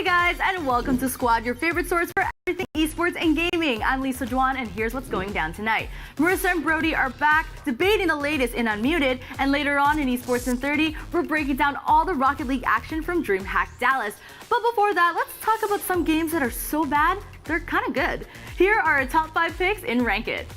Hey guys, and welcome to Squad, your favorite source for everything esports and gaming. I'm Lisa Juan, and here's what's going down tonight. Marissa and Brody are back debating the latest in Unmuted, and later on in Esports in 30, we're breaking down all the Rocket League action from DreamHack Dallas. But before that, let's talk about some games that are so bad, they're kind of good. Here are our top 5 picks in Rank It.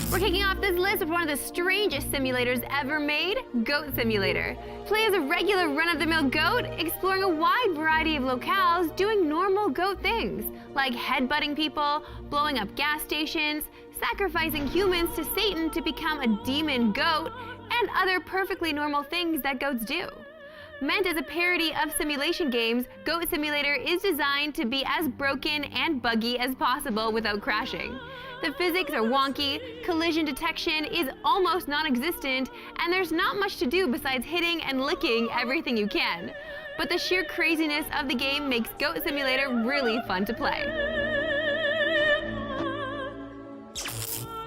We're kicking off this list with one of the strangest simulators ever made, Goat Simulator. Play as a regular run-of-the-mill goat, exploring a wide variety of locales, doing normal goat things, like headbutting people, blowing up gas stations, sacrificing humans to Satan to become a demon goat, and other perfectly normal things that goats do. Meant as a parody of simulation games, Goat Simulator is designed to be as broken and buggy as possible without crashing. The physics are wonky, collision detection is almost non-existent, and there's not much to do besides hitting and licking everything you can. But the sheer craziness of the game makes Goat Simulator really fun to play.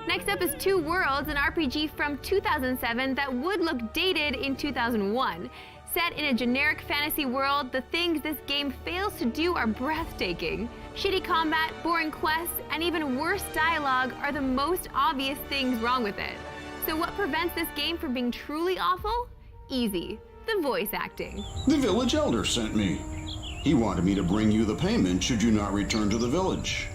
Next up is Two Worlds, an RPG from 2007 that would look dated in 2001. Set in a generic fantasy world, the things this game fails to do are breathtaking. Shitty combat, boring quests, and even worse dialogue are the most obvious things wrong with it. So what prevents this game from being truly awful? Easy. The voice acting. The village elder sent me. He wanted me to bring you the payment should you not return to the village.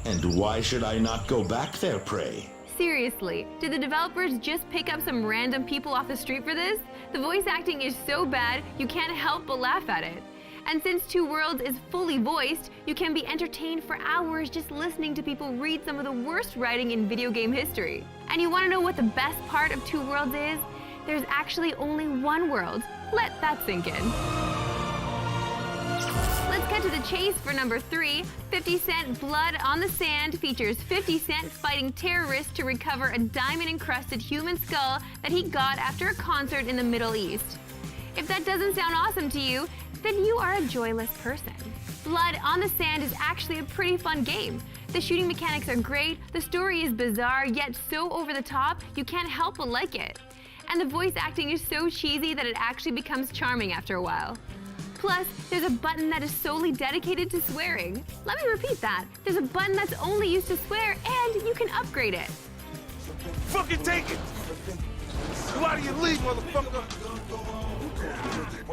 And why should I not go back there, pray? Seriously, did the developers just pick up some random people off the street for this? The voice acting is so bad, you can't help but laugh at it. And since Two Worlds is fully voiced, you can be entertained for hours just listening to people read some of the worst writing in video game history. And you want to know what the best part of Two Worlds is? There's actually only one world. Let that sink in. Let's cut to the chase for number 3. 50 Cent Blood on the Sand features 50 Cent fighting terrorists to recover a diamond-encrusted human skull that he got after a concert in the Middle East. If that doesn't sound awesome to you, then you are a joyless person. Blood on the Sand is actually a pretty fun game. The shooting mechanics are great, the story is bizarre yet so over the top, you can't help but like it. And the voice acting is so cheesy that it actually becomes charming after a while. Plus, there's a button that is solely dedicated to swearing. Let me repeat that. There's a button that's only used to swear, and you can upgrade it. Fucking take it! You out of your league, motherfucker!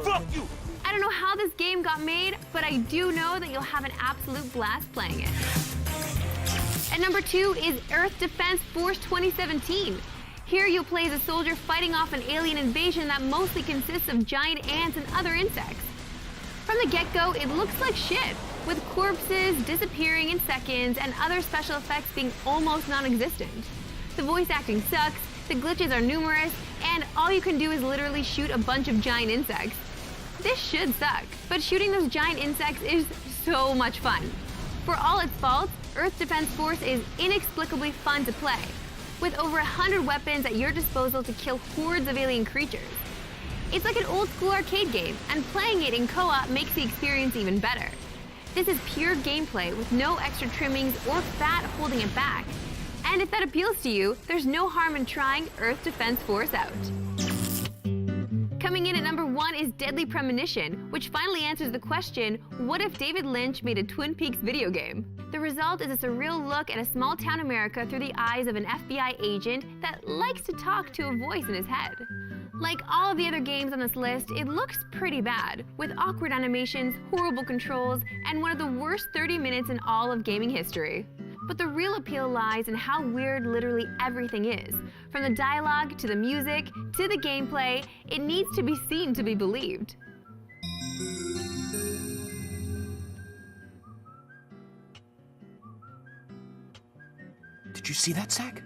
Fuck you! I don't know how this game got made, but I do know that you'll have an absolute blast playing it. At number 2 is Earth Defense Force 2017. Here you'll play as a soldier fighting off an alien invasion that mostly consists of giant ants and other insects. From the get-go, it looks like shit, with corpses disappearing in seconds and other special effects being almost non-existent. The voice acting sucks, the glitches are numerous, and all you can do is literally shoot a bunch of giant insects. This should suck, but shooting those giant insects is so much fun. For all its faults, Earth Defense Force is inexplicably fun to play, with over 100 weapons at your disposal to kill hordes of alien creatures. It's like an old-school arcade game, and playing it in co-op makes the experience even better. This is pure gameplay with no extra trimmings or fat holding it back. And if that appeals to you, there's no harm in trying Earth Defense Force out. Coming in at number 1 is Deadly Premonition, which finally answers the question, what if David Lynch made a Twin Peaks video game? The result is a surreal look at a small-town America through the eyes of an FBI agent that likes to talk to a voice in his head. Like all of the other games on this list, it looks pretty bad, with awkward animations, horrible controls, and one of the worst 30 minutes in all of gaming history. But the real appeal lies in how weird literally everything is. From the dialogue, to the music, to the gameplay, it needs to be seen to be believed. Did you see that, Zach?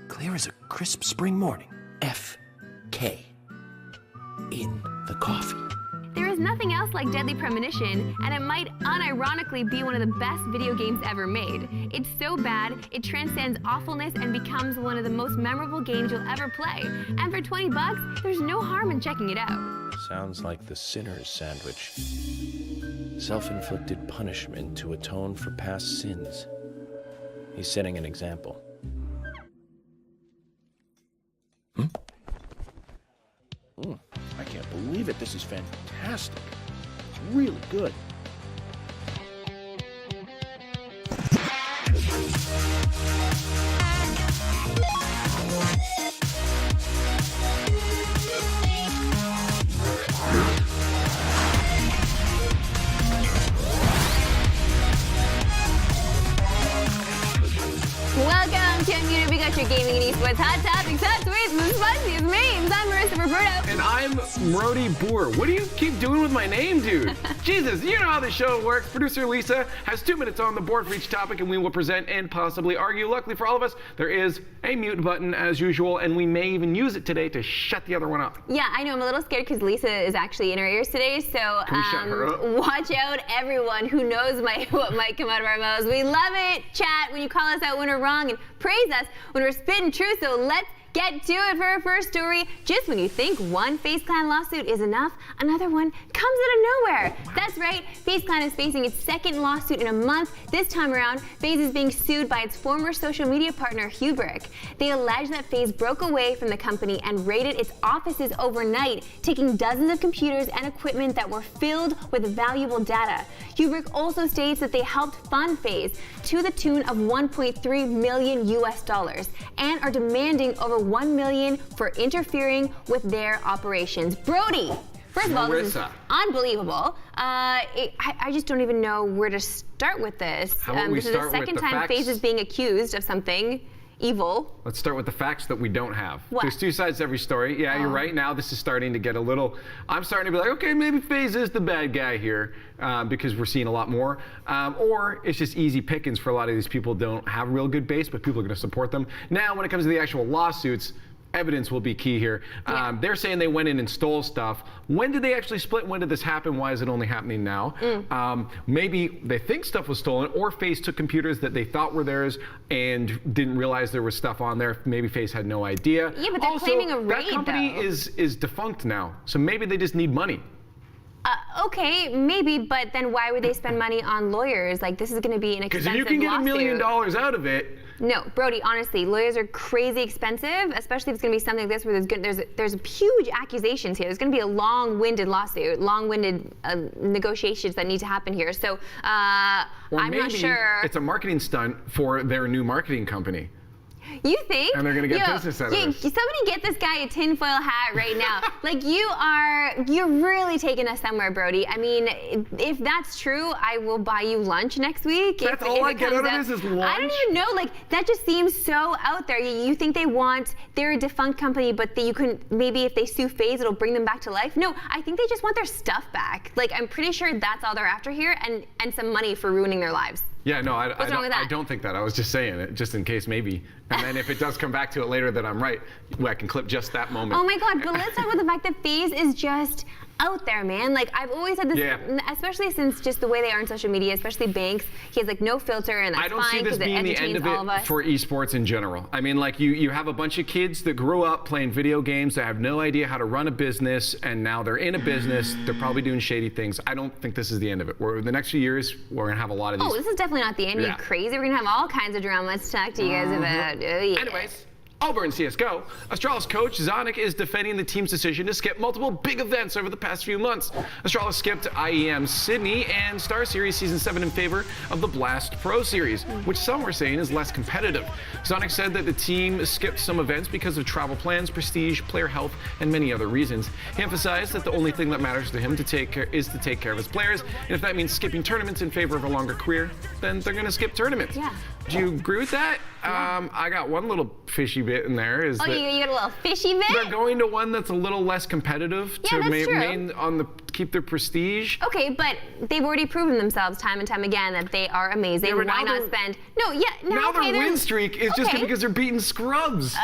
Clear as a crisp spring morning. F.K. in the coffee. There is nothing else like Deadly Premonition, and it might unironically be one of the best video games ever made. It's so bad, it transcends awfulness and becomes one of the most memorable games you'll ever play. And for $20, there's no harm in checking it out. Sounds like the sinner's sandwich. Self-inflicted punishment to atone for past sins. He's setting an example. I can't believe it. This is fantastic. It's really good. Welcome to Unmuted. We got your gaming and esports hot topics, hot tweets, and the spiciest memes. I'm Marissa Roberto. And I'm Brody Boer. What do you keep doing with my name, dude? Jesus, you know how the show works. Producer Lisa has 2 minutes on the board for each topic, and we will present and possibly argue. Luckily for all of us, there is a mute button as usual, and we may even use it today to shut the other one up. Yeah, I know. I'm a little scared because Lisa is actually in her ears today, so Can we shut her up? watch out, everyone who knows what might come out of our mouths. We love it, chat, when you call us out when we're wrong and praise us when we're spitting truth. So let's get to it for our first story. Just when you think one FaZe Clan lawsuit is enough, another one comes out of nowhere. That's right, FaZe Clan is facing its second lawsuit in a month. This time around, FaZe is being sued by its former social media partner, Hubrik. They allege that FaZe broke away from the company and raided its offices overnight, taking dozens of computers and equipment that were filled with valuable data. Hubrik also states that they helped fund FaZe to the tune of $1.3 million and are demanding over $1 million for interfering with their operations. Brody, first of all, this is unbelievable. I just don't even know where to start with this. How about we this is start the with second the time facts? FaZe is being accused of something. evil. Let's start with the facts that we don't have. What? There's two sides to every story. Yeah, you're right. Now this is starting to get a little. I'm starting to be like, okay, maybe FaZe is the bad guy here because we're seeing a lot more. Or it's just easy pickings for a lot of these people. Don't have a real good base, but people are going to support them. Now, when it comes to the actual lawsuits, evidence will be key here. They're saying they went in and stole stuff. When did they actually split? When did this happen? Why is it only happening now? Maybe they think stuff was stolen, or FaZe took computers that they thought were theirs and didn't realize there was stuff on there. Maybe FaZe had no idea. Yeah, but they're also, claiming a raid, that company though. is defunct now, so maybe they just need money. Okay, maybe, but then why would they spend money on lawyers? Like, this is going to be an Because expensive if you can get $1 million lawsuit. out of it. No, Brody, honestly, lawyers are crazy expensive, especially if it's going to be something like this where there's huge accusations here. There's going to be a long-winded lawsuit, long-winded negotiations that need to happen here. So Or I'm maybe not sure. it's a marketing stunt for their new marketing company. You think? And they're gonna get business out of this. Somebody get this guy a tinfoil hat right now. Like, you're really taking us somewhere, Brody. I mean, if that's true, I will buy you lunch next week. That's if all it I get comes out of this is lunch? I don't even know. Like, that just seems so out there. You think they're a defunct company, but you can, maybe if they sue FaZe, it'll bring them back to life? No, I think they just want their stuff back. Like, I'm pretty sure that's all they're after here, and some money for ruining their lives. Yeah, no, I that? don't think that. I was just saying it, just in case maybe. And then if it does come back to it later that I'm right, I can clip just that moment. Oh my God, but let's talk about the fact that FaZe is just out there, man. Like, I've always had this, especially since just the way they are on social media, especially Banks. He has like no filter, and that's I don't see fine this because it being the entertains end all of of it us. for esports in general. I mean, like you have a bunch of kids that grew up playing video games that have no idea how to run a business, and now they're in a business. They're probably doing shady things. I don't think this is the end of it. The next few years, we're gonna have a lot of these. Oh, this is definitely not the end. Are you crazy? We're gonna have all kinds of drama to talk to you guys about. Oh, yeah. Anyways. Over in CSGO, Astralis coach Zonic is defending the team's decision to skip multiple big events over the past few months. Astralis skipped IEM Sydney and Star Series Season 7 in favor of the Blast Pro Series, which some were saying is less competitive. Zonic said that the team skipped some events because of travel plans, prestige, player health, and many other reasons. He emphasized that the only thing that matters to him is to take care of his players, and if that means skipping tournaments in favor of a longer career, then they're going to skip tournaments. Yeah. Do you agree with that? Yeah. I got one little fishy bit in there. Oh, you got a little fishy bit? They're going to one that's a little less competitive Yeah, that's true. Keep their prestige. Okay, but they've already proven themselves time and time again that they are amazing. Yeah, but Why now not spend? No, yeah. Now okay, their win streak is just because they're beating scrubs.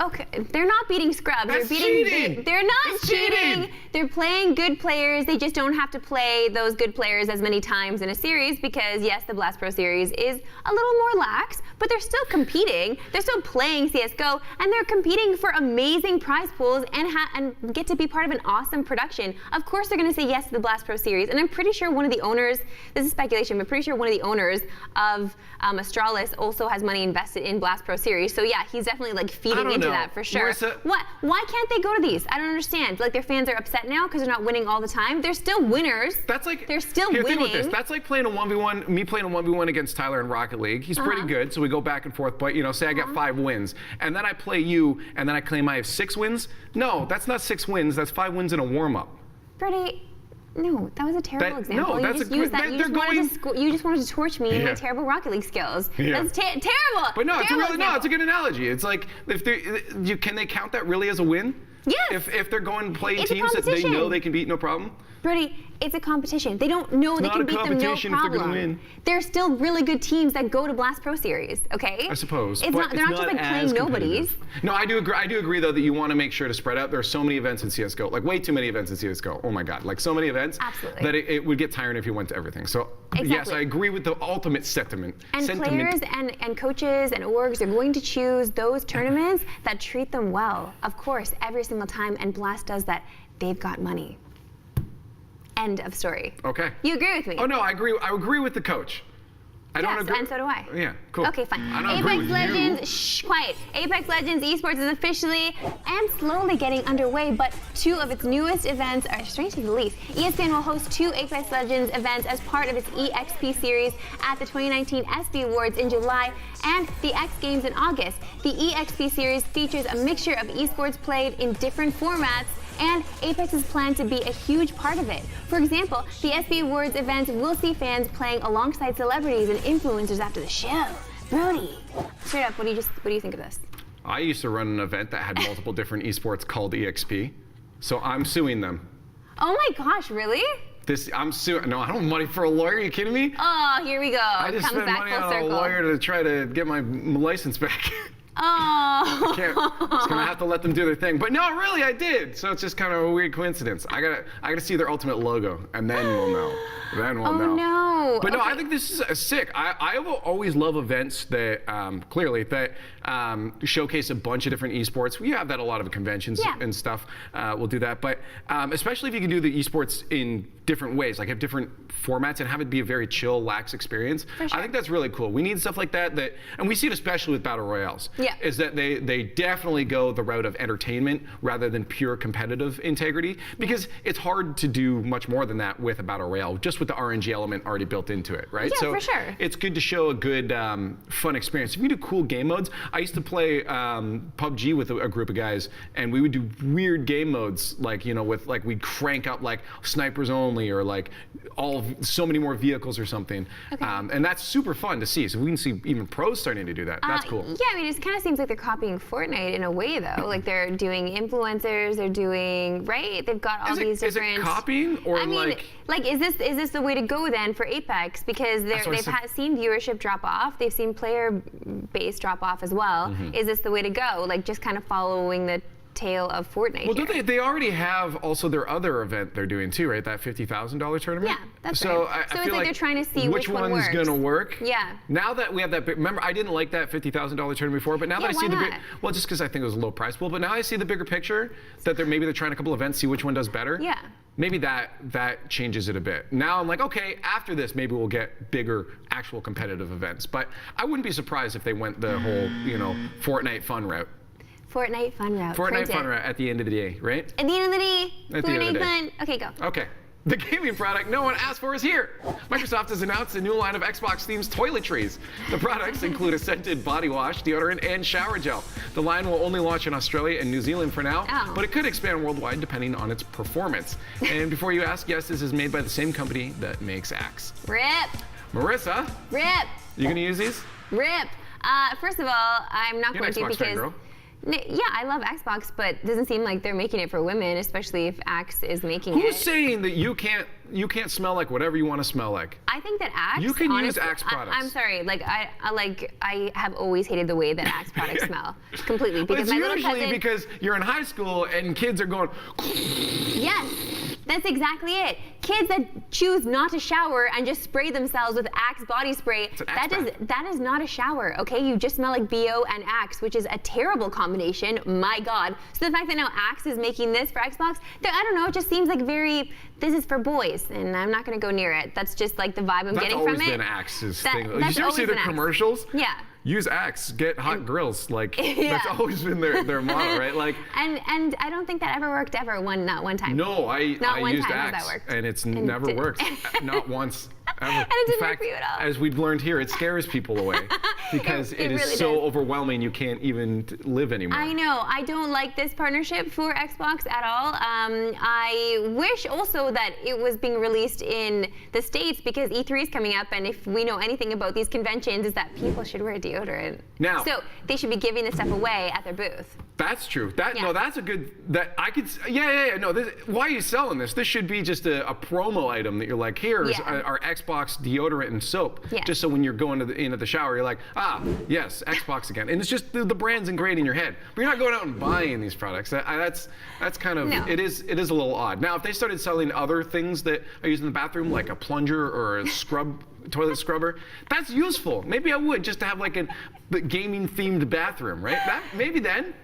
Okay, they're not beating scrubs. That's they're beating. cheating. They're not That's cheating. cheating. They're playing good players. They just don't have to play those good players as many times in a series because yes, the Blast Pro Series is a little more lax, but they're still competing. They're still playing CS:GO, and they're competing for amazing prize pools and get to be part of an awesome production. Of course, they're going to say yes to the Blast Pro Series, and I'm pretty sure one of the owners. This is speculation, but pretty sure one of the owners of Astralis also has money invested in Blast Pro Series. So yeah, he's definitely like feeding into that for sure. Marissa, Why can't they go to these? I don't understand. Like their fans are upset now because they're not winning all the time. They're still winners. That's like they're still here, winning. Think about this. That's like playing a 1v1. Me playing a 1v1 against Tyler in Rocket League. He's pretty good, so we go back and forth. But say I get 5 wins, and then I play you, and then I claim I have 6 wins. No, that's not 6 wins. That's 5 wins in a warm-up. Freddie. No, that was a terrible example. No, you that's just a used good. that. You just wanted to torch me and my terrible Rocket League skills. Yeah. That's terrible. But no, it's a good analogy. It's like can they count that really as a win? Yes. If they're going playing It's teams that they know they can beat, no problem. Brody, it's a competition. They don't know they can beat them, no competition if they're problem. gonna win. There's still really good teams that go to Blast Pro Series. Okay. I suppose. They're not just like playing nobodies. No, I do agree though that you want to make sure to spread out. There are so many events in CS:GO, like way too many events in CS:GO. Oh my God, like so many events. Absolutely. That it would get tiring if you went to everything. So yes, I agree with the ultimate sentiment. And players and coaches and orgs are going to choose those tournaments that treat them well. Of course, every single time, and Blast does that. They've got money. End of story. Okay. You agree with me? Oh no, I agree. I agree with the coach. I don't agree. And so do I. Yeah, cool. Okay, fine. I don't agree Apex with Legends, shh, quiet. Apex Legends Esports is officially and slowly getting underway, but 2 of its newest events are strange to the least. ESPN will host 2 Apex Legends events as part of its EXP series at the 2019 ESPY Awards in July and the X Games in August. The EXP series features a mixture of esports played in different formats, and Apex is planned to be a huge part of it. For example, the ESPY Awards events will see fans playing alongside celebrities and influencers after the show. Brody, straight up, what do you think of this? I used to run an event that had multiple different esports called EXP, so I'm suing them. Oh my gosh, really? I'm suing. No, I don't have money for a lawyer. Are you kidding me? Oh, here we go. I just Comes spent back money full on circle. a lawyer to try to get my license back. Oh. Just gonna have to let them do their thing. But no, really, I did. So it's just kind of a weird coincidence. I gotta see their ultimate logo, and then we'll know. Then we'll know. Oh no. But no, Okay. I think this is sick. I will always love events that clearly that showcase a bunch of different esports. We have that at a lot of conventions Yeah. and stuff. We'll do that, but especially if you can do the esports in different ways, like have different formats and have it be a very chill, lax experience. For sure. I think that's really cool. We need stuff like that. And we see it especially with battle royales. Yeah. Is that they definitely go the route of entertainment rather than pure competitive integrity, because it's hard to do much more than that with a battle royale, just with the RNG element already built into it, right? Yeah, so for sure. it's good to show a good, fun experience. If you do cool game modes, I used to play PUBG with a group of guys, and we would do weird game modes, like, you know, with like we'd crank up like snipers only, or like so many more vehicles or something. Okay. And that's super fun to see. So we can see even pros starting to do that. That's cool. Yeah, I mean, it kind of seems like they're copying Fortnite in a way, though. Like they're doing influencers, they're doing, right? They've got all these different. Is it copying or I mean, like is this the way to go then for Apex? Because they've seen viewership drop off, they've seen player base drop off as well. Mm-hmm. Is this the way to go? Like just kind of following the tail of Fortnite? Well, here? don't they already have also their other event they're doing too, right? That $50,000 tournament? Yeah, that's so right. I So it's feel like they're trying to see which one one's works. gonna work. Yeah. Now that we have that big, remember, I didn't like that $50,000 tournament before, but now that I see why the big, not? well, just because I think it was a low price pool, but now I see the bigger picture that they're trying a couple events, see which one does better. Yeah. Maybe that changes it a bit. Now I'm like, okay, after this, maybe we'll get bigger actual competitive events. But I wouldn't be surprised if they went the whole, you know, Fortnite fun route. Fortnite fun route. Fortnite Print fun it. route at the end of the day, right? At the end of the day, At the end of the Fortnite day. fun. Okay, go. Okay. The gaming product no one asked for is here. Microsoft has announced a new line of Xbox-themed toiletries. The products include a scented body wash, deodorant, and shower gel. The line will only launch in Australia and New Zealand for now, but it could expand worldwide depending on its performance. And before you ask, yes, this is made by the same company that makes Axe. Rip. Marissa, Rip. you gonna use these? Rip. First of all, I'm not You're an going to Xbox fan, because. girl. Yeah, I love Xbox, but it doesn't seem like they're making it for women, especially if Axe is making Who's it. saying that you can't smell like whatever you want to smell like? I think that Axe. You can use honestly, Axe products. I'm sorry, I have always hated the way that Axe products smell completely But because it's my little usually cousin. because you're in high school and kids are going. Yes, that's exactly it. Kids that choose not to shower and just spray themselves with Axe body spray, an Axe that is not a shower, okay? You just smell like BO and Axe, which is a terrible combination, my God. So the fact that now Axe is making this for Xbox, I don't know, it just seems like this is for boys, and I'm not gonna go near it. That's just like the vibe I'm getting from it. That's always been Axe's thing. You That's ever see always their been Axe. commercials? Yeah. Use Axe, get hot grills. Like Yeah. that's always been their motto, right? Like And I don't think that ever worked not one time. no, I Not one used time has Axe, that worked. and it's And never did- worked, not once. Ever. And it didn't In work fact, for you at all. as we've learned here, it scares people away because It it is really so does. overwhelming you can't even live anymore. I know. I don't like this partnership for Xbox at all. I wish also that it was being released in the States because E3 is coming up, and if we know anything about these conventions, is that people should wear deodorant. Now- so they should be giving this stuff away at their booth. That's true. Yeah. No, that's a good. That I could. Yeah. No, why are you selling this? This should be just a promo item that you're like, here's Yeah. our Xbox deodorant and soap. Yeah. Just so when you're going into the shower, you're like, yes, Xbox again. And it's just the brand's ingrained in your head. But you're not going out and buying these products. That's kind of. No. It is a little odd. Now, if they started selling other things that I use in the bathroom, like a plunger or a toilet scrubber, that's useful. Maybe I would just to have like a gaming themed bathroom, right? Maybe then.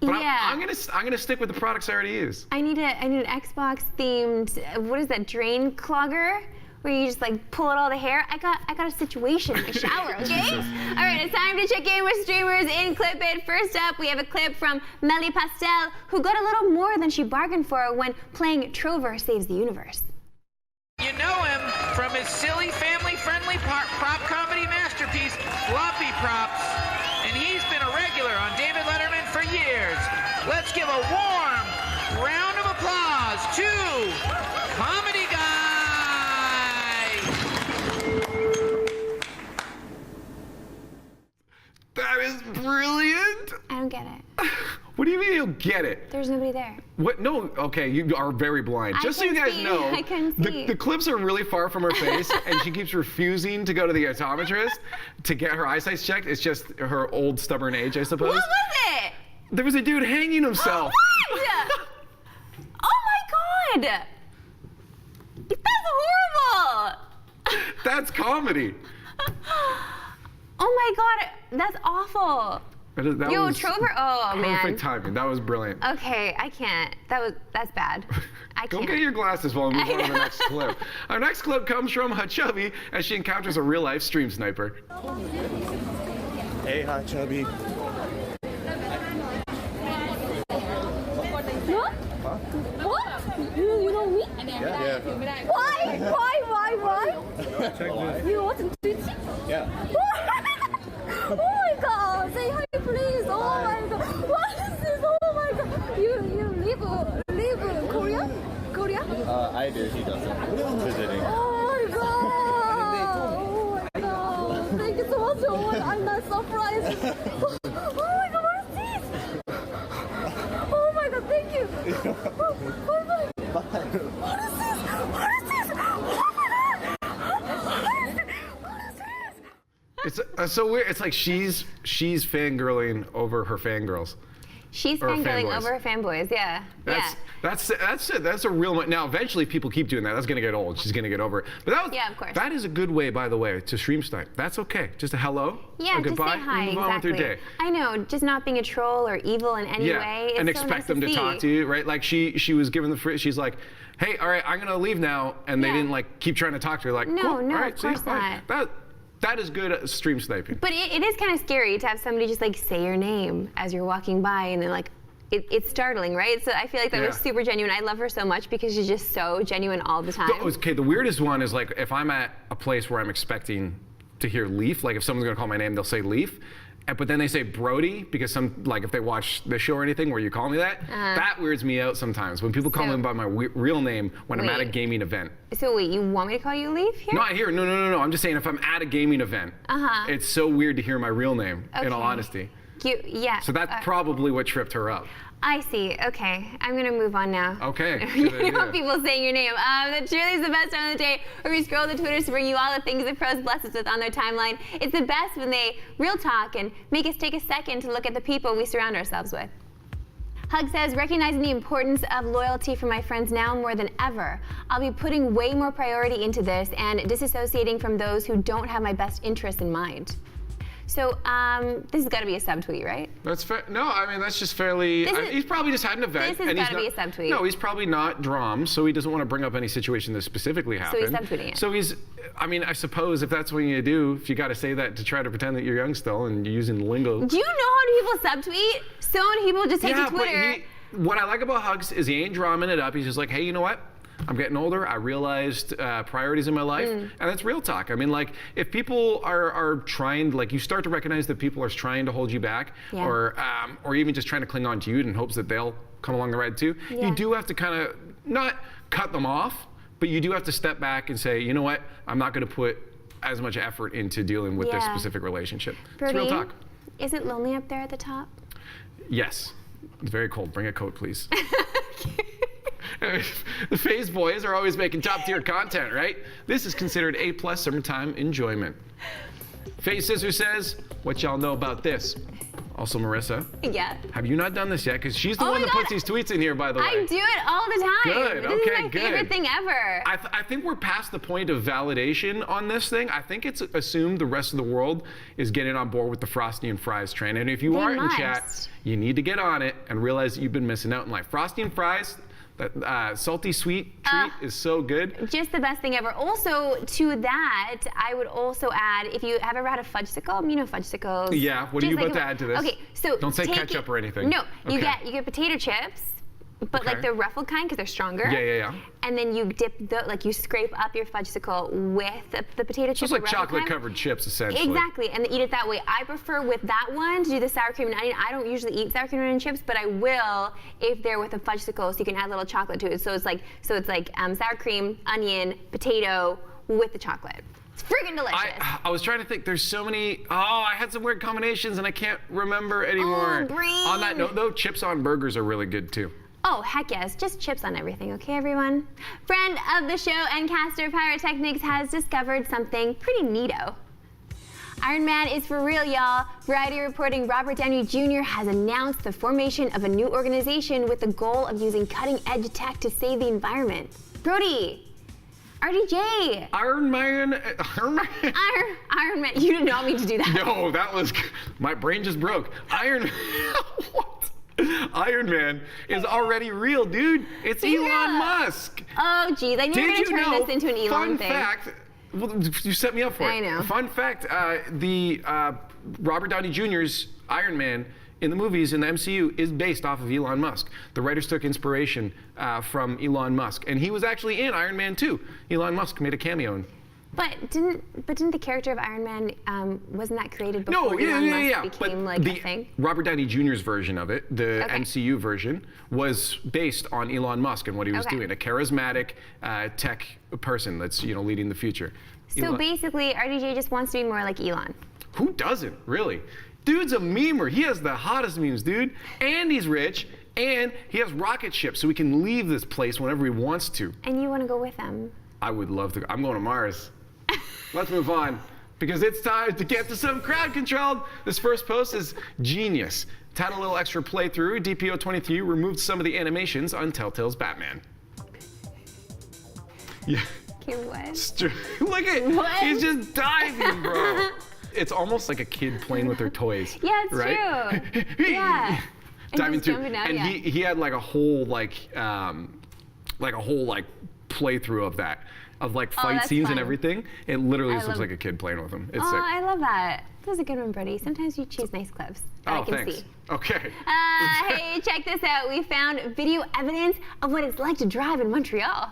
But Yeah. I'm gonna stick with the products I already use. I need an Xbox themed. What is that? Drain clogger. Where you just like pull out all the hair. I got a situation in the shower, okay? All right, it's time to check in with streamers in Clip It. First up, we have a clip from Melly Pastel, who got a little more than she bargained for when playing Trover Saves the Universe. You know him from his silly, family-friendly prop comedy masterpiece, Floppy Props. And he's been a regular on David Letterman for years. Let's give a warm round of applause to Comedy Guy. get it. What do you mean you don't get it? There's nobody there. What? No, okay, you are very blind. I Just so you can guys see. know, I can see. the clips are really far from her face, and she keeps refusing to go to the optometrist to get her eyesight checked. It's just her old stubborn age, I suppose. What was it? There was a dude hanging himself. What? Oh my god! That's horrible! That's comedy. Oh my god, that's awful. That Yo, was Trover, oh man. perfect timing. That was brilliant. Okay, I can't. That's bad. I Go can't. get your glasses while we move on to the next clip. Our next clip comes from Chubby as she encounters a real-life stream sniper. Hey, Hot Chubby. What? You know me? Yeah. Why? You watching Twitch? Yeah. Oh my god! Say hi, please! Oh my god! What is this? Oh my god! You live Korea? Korea? I do. He doesn't. Visiting. Oh my god! Oh my god! Thank you so much. Oh my, I'm not surprised. Oh my god! What is this? Oh my god! Thank you. Oh my. What is this? What is this? Oh my god! What is this? It's so weird. It's like she's fangirling over her fangirls. She's Or fangirling fanboys. over her fanboys, yeah. That's it. That's a real. Now, eventually, people keep doing that. That's gonna get old. She's gonna get over it. But that was. Yeah, of course. That is a good way, by the way, to stream snipe. That's okay. Just a hello. Yeah, a goodbye. just say hi, and move on with exactly. your day. I know, just not being a troll or evil in any way. It's and so expect nice them to see. talk to you, right? Like she was given the she's like, hey, all right, I'm gonna leave now, and they Yeah. didn't like keep trying to talk to her. Like, No, cool, no, all right, of see you, course bye. not. That is good at stream sniping. But it is kind of scary to have somebody just like say your name as you're walking by, and then like it's startling, right? So I feel like that was Yeah. super genuine. I love her so much because she's just so genuine all the time. Okay, the weirdest one is like if I'm at a place where I'm expecting to hear Leaf, like if someone's gonna call my name, they'll say Leaf. But then they say Brody because like if they watch the show or anything where you call me that, that weirds me out sometimes. When people call So- me by my real name when I'm at a Wait. gaming event. So wait, you want me to call you Leaf here? Not here, no. I'm just saying if I'm at a gaming event, it's so weird to hear my real name, in all Okay. honesty. Yeah. So that's probably what tripped her up. I see. Okay, I'm gonna move on now. Okay, You good idea. know people saying your name. The truly is the best time of the day where we scroll the Twitters to bring you all the things the pros bless us with on their timeline. It's the best when they real talk and make us take a second to look at the people we surround ourselves with. Hug says, recognizing the importance of loyalty for my friends now more than ever. I'll be putting way more priority into this and disassociating from those who don't have my best interest in mind. So this has got to be a subtweet, right? That's fair. No, I mean that's just fairly. He's probably just had an event. This has and he's gotta be not- a subtweet. No, he's probably not drum, so he doesn't want to bring up any situation that specifically happened. he's subtweeting it. So he's. I mean, I suppose if that's what you do, if you got to say that to try to pretend that you're young still and you're using lingo. Do you know how many people subtweet? So many people just take to Twitter. But what I like about Hugs is he ain't drumming it up. He's just like, hey, you know what? I'm getting older. I realized priorities in my life, and that's real talk. I mean, like, if people are trying, like, you start to recognize that people are trying to hold you back, Yeah. or even just trying to cling on to you in hopes that they'll come along the ride too. Yeah. You do have to kind of not cut them off, but you do have to step back and say, you know what? I'm not going to put as much effort into dealing with this Yeah. specific relationship. Brody, It's real talk. is it lonely up there at the top? Yes. It's very cold. Bring a coat, please. The Phase Boys are always making top tier content, right? This is considered A+ summertime enjoyment. Phase Scissor says, what y'all know about this? Also, Marissa, Yeah. have you not done this yet? Because she's the Oh one my that God. puts these tweets in here, by the way. I do it all the time. Good, This okay, is my good. favorite thing ever. I think we're past the point of validation on this thing. I think it's assumed the rest of the world is getting on board with the Frosty and Fries train. And if you They aren't in chat, must. you need to get on it and realize that you've been missing out in life. Frosty and Fries, that salty sweet treat is so good. Just the best thing ever. Also, to that, I would also add, if you have ever had a fudgesicle, you know fudgesicles. Yeah, what are Just you about like to add to this? Okay, so Don't say take ketchup or anything. No, you Okay. get potato chips, but like Okay. the ruffled kind because they're stronger. Yeah. And then you dip you scrape up your fudgesicle with the potato So chips. it's like the ruffled kind. chocolate-covered chips, essentially. Exactly, and eat it that way. I prefer with that one to do the sour cream and onion. I don't usually eat sour cream and onion chips, but I will if they're with a fudgesicle, so you can add a little chocolate to it. So it's like sour cream, onion, potato with the chocolate. It's freaking delicious. I was trying to think. There's so many. Oh, I had some weird combinations and I can't remember anymore. Oh, brain. On that note, though, chips on burgers are really good too. Oh, heck yes. Just chips on everything, okay, everyone? Friend of the show and caster Pyrotechnics has discovered something pretty neato. Iron Man is for real, y'all. Variety reporting Robert Downey Jr. has announced the formation of a new organization with the goal of using cutting-edge tech to save the environment. Brody, RDJ. Iron Man. Iron Man. You did not mean to do that. No, that was. My brain just broke. What? Iron Man is already real, dude. It's Elon Musk. Oh, geez. I knew you were going to turn this into an Elon thing. Fun fact. Well, you set me up for it. I know. Fun fact, Robert Downey Jr.'s Iron Man in the movies in the MCU is based off of Elon Musk. The writers took inspiration from Elon Musk, and he was actually in Iron Man 2. Elon Musk made a cameo in. But didn't the character of Iron Man wasn't that created before Elon Musk became like a thing? Robert Downey Jr.'s version of it, the MCU version, was based on Elon Musk and what he was doing. A charismatic tech person that's leading the future. So basically, RDJ just wants to be more like Elon. Who doesn't, really? Dude's a memer. He has the hottest memes, dude. And he's rich. And he has rocket ships, so he can leave this place whenever he wants to. And you want to go with him? I would love to. I'm going to Mars. Let's move on, because it's time to get to some crowd control. This first post is genius. To add a little extra playthrough, DPO23 removed some of the animations on Telltale's Batman. Yeah. Okay, what? Look at what? He's just diving, bro. It's almost like a kid playing with their toys. Yeah, it's right? true. Yeah. Diving through, jumping out, and he had like a whole playthrough of that. Of like fight scenes fun. And everything. It literally just looks like a kid playing with them. It's sick. I love that. That was a good one, Brody. Sometimes you choose nice clips that I can thanks. see. Okay. Hey, check this out. We found video evidence of what it's like to drive in Montreal.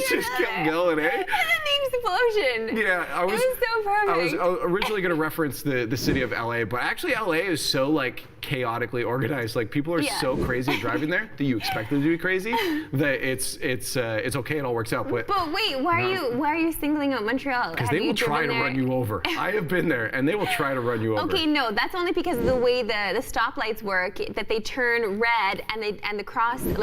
Just kept going, eh? And then the explosion. Yeah, it was so perfect. I was originally going to reference the city of LA, but actually LA is so like chaotically organized. Like people are so crazy at driving there that you expect them to be crazy. That it's okay. It all works out. But wait, why are you singling out Montreal? Because they will try to run you over. I have been there, and they will try to run you over. Okay, no, that's only because of the way the stoplights work. That they turn red and the crossing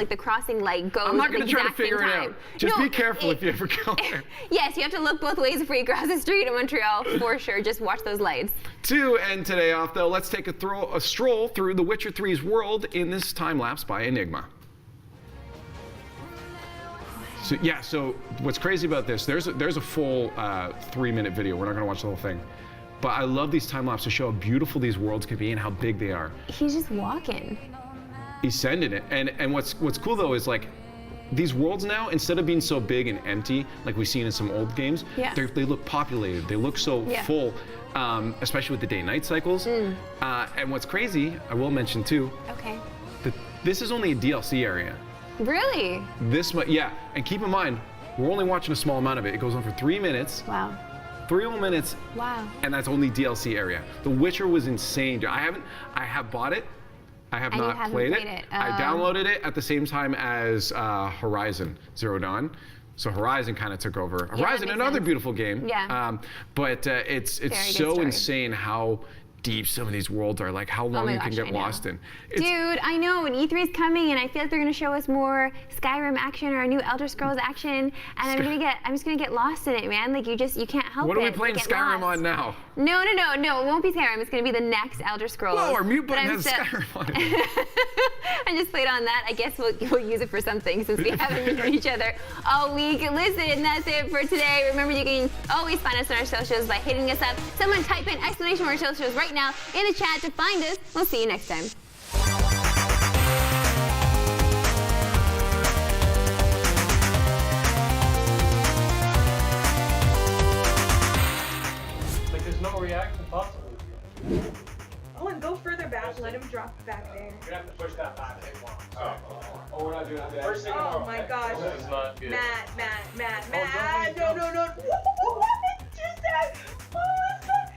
light goes. I'm not going to try to exact same figure it time. out. Just be careful if you ever go there. Yes, you have to look both ways before you cross the street in Montreal, for sure. Just watch those lights. To end today off, though, let's take a stroll through The Witcher 3's world in this time lapse by Enigma. So what's crazy about this? There's a full 3-minute video. We're not going to watch the whole thing. But I love these time lapses to show how beautiful these worlds can be and how big they are. He's just walking. He's sending it. And what's cool though is like these worlds now, instead of being so big and empty like we've seen in some old games, they look populated. They look so full, especially with the day-night cycles. And what's crazy, I will mention too, that this is only a DLC area. Really? And keep in mind, we're only watching a small amount of it. It goes on for 3 minutes. Wow. 3 whole minutes. Wow. And that's only DLC area. The Witcher was insane. I have bought it. I have not played it. I downloaded it at the same time as Horizon Zero Dawn. So Horizon kind of took over. Horizon, another beautiful game. Yeah. But it's so insane how deep some of these worlds are, like how long you can get lost in. Dude, I know, and E3 is coming, and I feel like they're gonna show us more Skyrim action or a new Elder Scrolls action, and I'm just gonna get lost in it, man. Like you can't help it. What are we playing Skyrim on now? No, it won't be Skyrim. It's gonna be the next Elder Scrolls. Whoa, our mute button has Skyrim on it. I just played on that. I guess we'll use it for something since we haven't muted each other all week. Listen, that's it for today. Remember, you can always find us on our socials by hitting us up. Someone type in !! socials right now. now in the chat to find us. We'll see you next time. Like there's no reaction possible. Oh, and go further back. Let him drop back there. You're gonna have to push that back. Oh, we're not doing that. First thing Oh tomorrow. my gosh. This is not good. Matt. don't No. What did you say? Oh my God.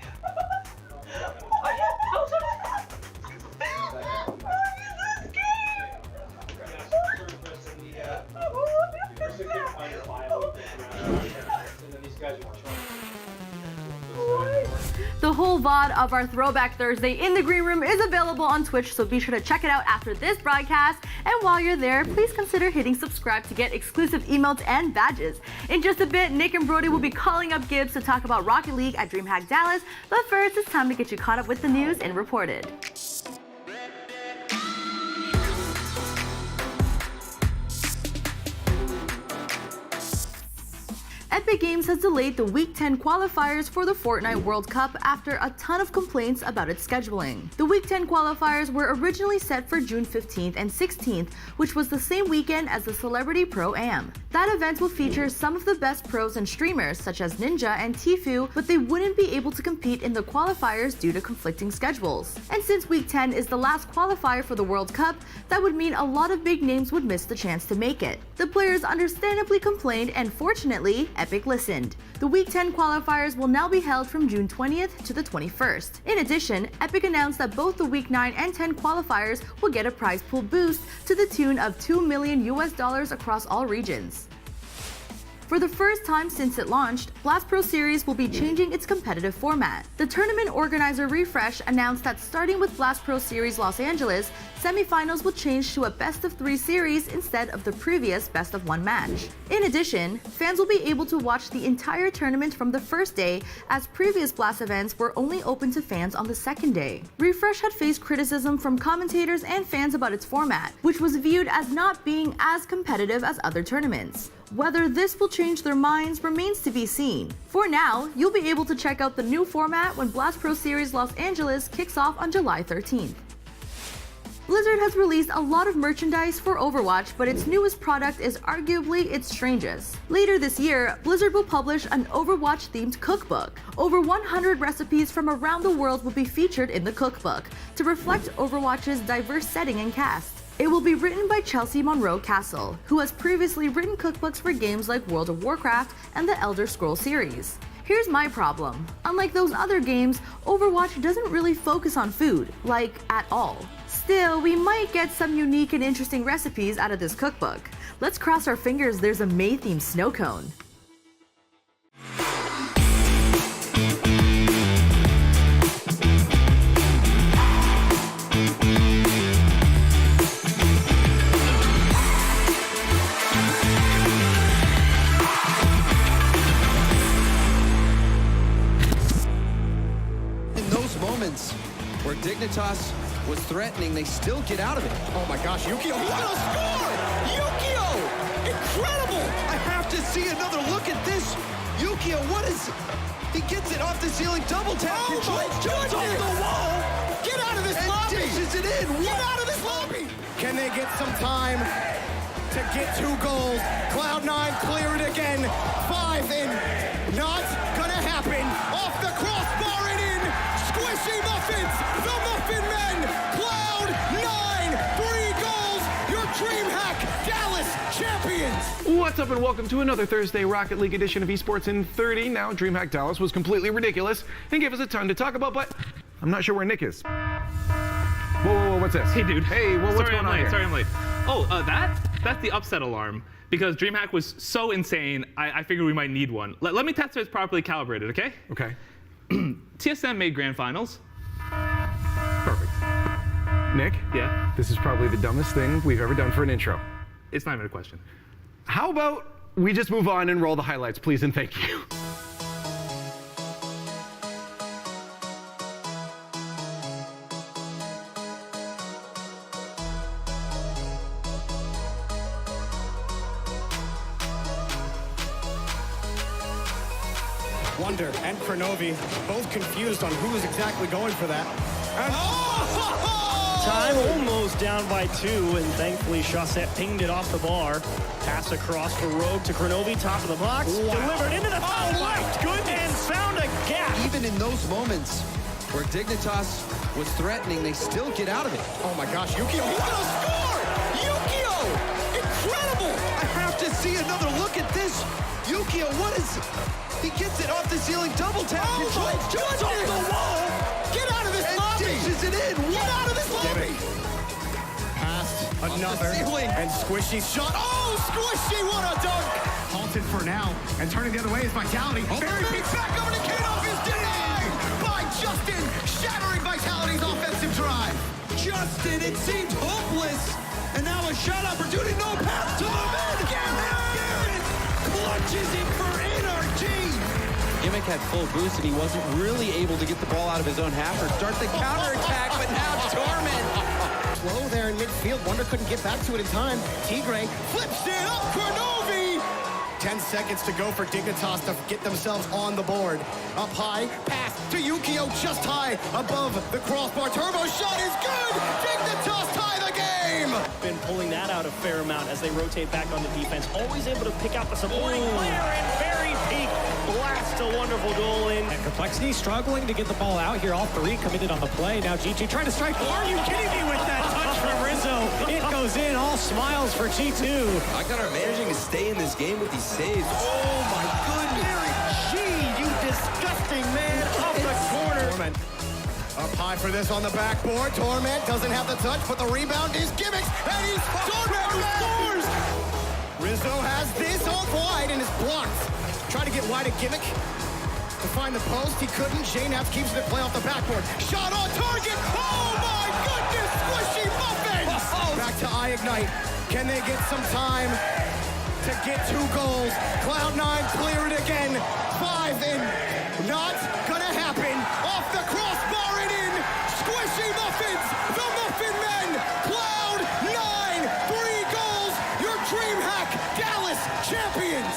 The whole VOD of our Throwback Thursday in the Green Room is available on Twitch, so be sure to check it out after this broadcast. And while you're there, please consider hitting subscribe to get exclusive emotes and badges. In just a bit, Nick and Brody will be calling up Gibbs to talk about Rocket League at DreamHack Dallas, but first it's time to get you caught up with the news and reported. Epic Games has delayed the Week 10 qualifiers for the Fortnite World Cup after a ton of complaints about its scheduling. The Week 10 qualifiers were originally set for June 15th and 16th, which was the same weekend as the Celebrity Pro-Am. That event will feature some of the best pros and streamers such as Ninja and Tfue, but they wouldn't be able to compete in the qualifiers due to conflicting schedules. And since Week 10 is the last qualifier for the World Cup, that would mean a lot of big names would miss the chance to make it. The players understandably complained, and fortunately, Epic listened. The Week 10 qualifiers will now be held from June 20th to the 21st. In addition, Epic announced that both the Week 9 and 10 qualifiers will get a prize pool boost to the tune of $2 million across all regions. For the first time since it launched, Blast Pro Series will be changing its competitive format. The tournament organizer Refresh announced that starting with Blast Pro Series Los Angeles, semifinals will change to a best-of-3 series instead of the previous best-of-1 match. In addition, fans will be able to watch the entire tournament from the first day, as previous Blast events were only open to fans on the second day. Refresh had faced criticism from commentators and fans about its format, which was viewed as not being as competitive as other tournaments. Whether this will change their minds remains to be seen. For now, you'll be able to check out the new format when Blast Pro Series Los Angeles kicks off on July 13th. Blizzard has released a lot of merchandise for Overwatch, but its newest product is arguably its strangest. Later this year, Blizzard will publish an Overwatch-themed cookbook. Over 100 recipes from around the world will be featured in the cookbook to reflect Overwatch's diverse setting and cast. It will be written by Chelsea Monroe Castle, who has previously written cookbooks for games like World of Warcraft and the Elder Scrolls series. Here's my problem. Unlike those other games, Overwatch doesn't really focus on food, like at all. Still, we might get some unique and interesting recipes out of this cookbook. Let's cross our fingers there's a May-themed snow cone. Where Dignitas was threatening, they still get out of it. Oh my gosh, Yukio, he's gonna score! Yukio! Incredible! I have to see another look at this. Yukio, what is... He gets it off the ceiling, double tap, jumps off the wall! Get out of this lobby! Dishes it in! Get out of this lobby! Can they get some time to get 2 goals? Cloud9 clear it again. 5 in. Not gonna happen. Off the crossbar and in. Squishy Muffins, the Muffin Men, Cloud9, 3 goals, your DreamHack Dallas champions. What's up and welcome to another Thursday Rocket League edition of Esports in 30. Now, DreamHack Dallas was completely ridiculous and gave us a ton to talk about, but I'm not sure where Nick is. Whoa, what's this? Hey, dude. Hey, what's going on here? Sorry I'm late. Oh, that's the upset alarm. Because DreamHack was so insane, I figured we might need one. Let me test if it's properly calibrated, okay? Okay. TSM made grand finals. Perfect. Nick? Yeah? This is probably the dumbest thing we've ever done for an intro. It's not even a question. How about we just move on and roll the highlights, please, and thank you. Wonder and Kronovi both confused on who was exactly going for that. And Time almost down by 2, and thankfully Chassette pinged it off the bar. Pass across for Rogue to Kronovi, top of the box. Wow. Delivered into the top left. Good, and found a gap. Even in those moments where Dignitas was threatening, they still get out of it. Oh my gosh, Yukio, he's gonna score! Yukio! Incredible! I have to see another look at this. Yukio, what is... He gets it off the ceiling, double tap. Oh my Jumps off the wall. Get out of this And lobby! dishes it in. Get out of this lobby! Past another, and Squishy shot. Oh, Squishy, what a dunk! Halted for now, and turning the other way is Vitality. Barry beats back over to Kadoff is denied by Justin, shattering Vitality's offensive drive. Justin, it seemed hopeless. And now a shot opportunity, no path to the mid. Garrett clutches it for NRG. Gimmick had full boost and he wasn't really able to get the ball out of his own half or start the counterattack, but now Torment. Slow there in midfield. Wonder couldn't get back to it in time. Tigre flips it up. Kronovi. 10 seconds to go for Dignitas to get themselves on the board. Up high, pass to Yukio, just high above the crossbar. Turbo shot is good. Dignitas tie the game. Been pulling that out a fair amount as they rotate back on the defense. Always able to pick out the supporting player, and Barry Peak blasts a wonderful goal in. And Complexity struggling to get the ball out here. All 3 committed on the play. Now G2 trying to strike. Are you kidding me with that touch from Rizzo? It goes in. All smiles for G2. Icar are managing to stay in this game with these saves. Oh my goodness. Gee, you disgusting man. Off the corner. Torment up high for this on the backboard. Torment doesn't have the touch, but the rebound is Gimmicks, and he's Torment who scores! Rizzo has this off wide and is blocked. Try to get wide at Gimmick to find the post. He couldn't. Janehaft keeps the play off the backboard. Shot on target. Oh my goodness! Squishy muffins! Back to iIgnite. Can they get some time to get 2 goals? Cloud9 clear it again. 5 in. Not gonna happen. Off the crossbar and in. Squishy muffins. The Muffin Men. Cloud9. 3 goals. Your DreamHack Dallas champions.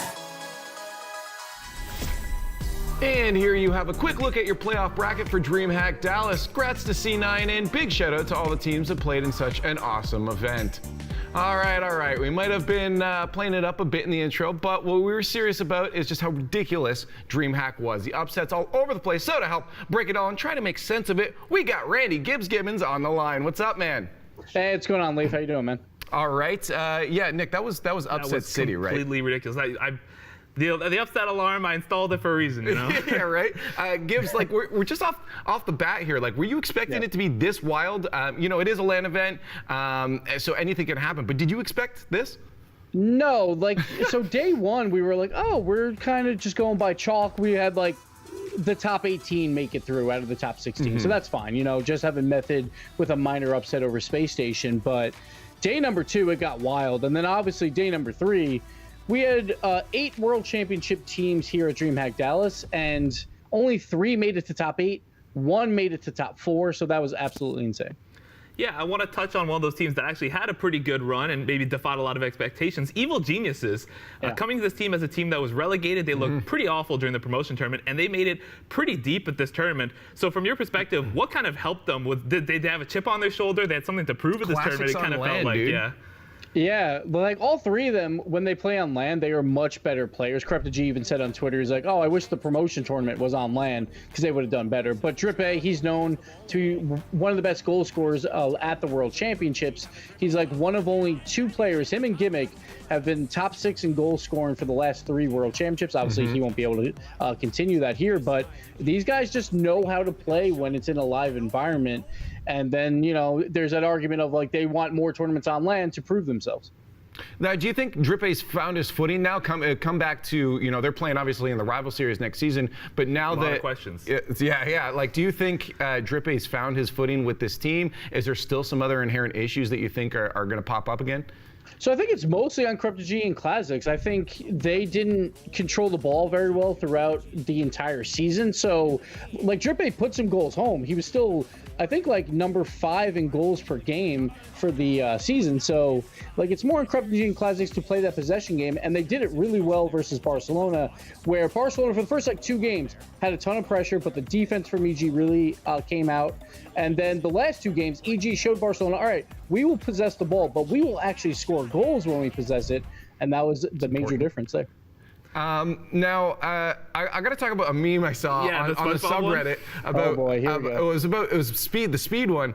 And here you have a quick look at your playoff bracket for DreamHack Dallas. Congrats to C9 and big shout out to all the teams that played in such an awesome event. All right. We might have been playing it up a bit in the intro, but what we were serious about is just how ridiculous DreamHack was. The upsets all over the place. So to help break it all and try to make sense of it, we got Randy Gibbons on the line. What's up, man? Hey, what's going on, Leaf? How you doing, man? All right. Yeah, Nick, that was Upset City, right? Completely ridiculous. The upset alarm, I installed it for a reason, you know? Yeah, right? Gibbs, like, we're just off the bat here. Like, were you expecting it to be this wild? You know, it is a LAN event, so anything can happen. But did you expect this? No, like, so day one, we were like, oh, we're kind of just going by chalk. We had, like, the top 18 make it through out of the top 16. So that's fine, you know, just having Method with a minor upset over Space Station. But day number 2, it got wild. And then obviously day number 3, we had 8 World Championship teams here at DreamHack Dallas, and only 3 made it to top 8. 1 made it to top 4, so that was absolutely insane. Yeah, I want to touch on one of those teams that actually had a pretty good run and maybe defied a lot of expectations. Evil Geniuses, coming to this team as a team that was relegated. They looked pretty awful during the promotion tournament, and they made it pretty deep at this tournament. So from your perspective, what kind of helped them? Did they have a chip on their shoulder? They had something to prove at this tournament. It kind of felt like, dude. Yeah, but like all 3 of them, when they play on LAN, they are much better players. Corrupted G even said on Twitter, he's like, oh, I wish the promotion tournament was on LAN because they would have done better. But Drippe, he's known to be one of the best goal scorers at the World Championships. He's like one of only 2 players, him and Gimmick, have been top 6 in goal scoring for the last 3 World Championships. Obviously, he won't be able to continue that here, but these guys just know how to play when it's in a live environment. And then, you know, there's that argument of like they want more tournaments on LAN to prove themselves. Now, do you think Drippe's found his footing now? Come back to, you know, they're playing obviously in the rival series next season, but now a lot of questions. Yeah. Like, do you think Drippe's found his footing with this team? Is there still some other inherent issues that you think are going to pop up again? So I think it's mostly on Corrupted G and Classics. I think they didn't control the ball very well throughout the entire season. So, like, Drippe put some goals home. He was still, I think, like number 5 in goals per game for the season. So, like, it's more on Corrupted G and Classics to play that possession game, and they did it really well versus Barcelona, where Barcelona for the first like 2 games had a ton of pressure, but the defense from EG really came out. And then the last 2 games, EG showed Barcelona, all right, we will possess the ball, but we will actually score goals when we possess it, and that was the major difference there. Now, I got to talk about a meme I saw on the subreddit about. Oh boy, here we go. It was the speed one,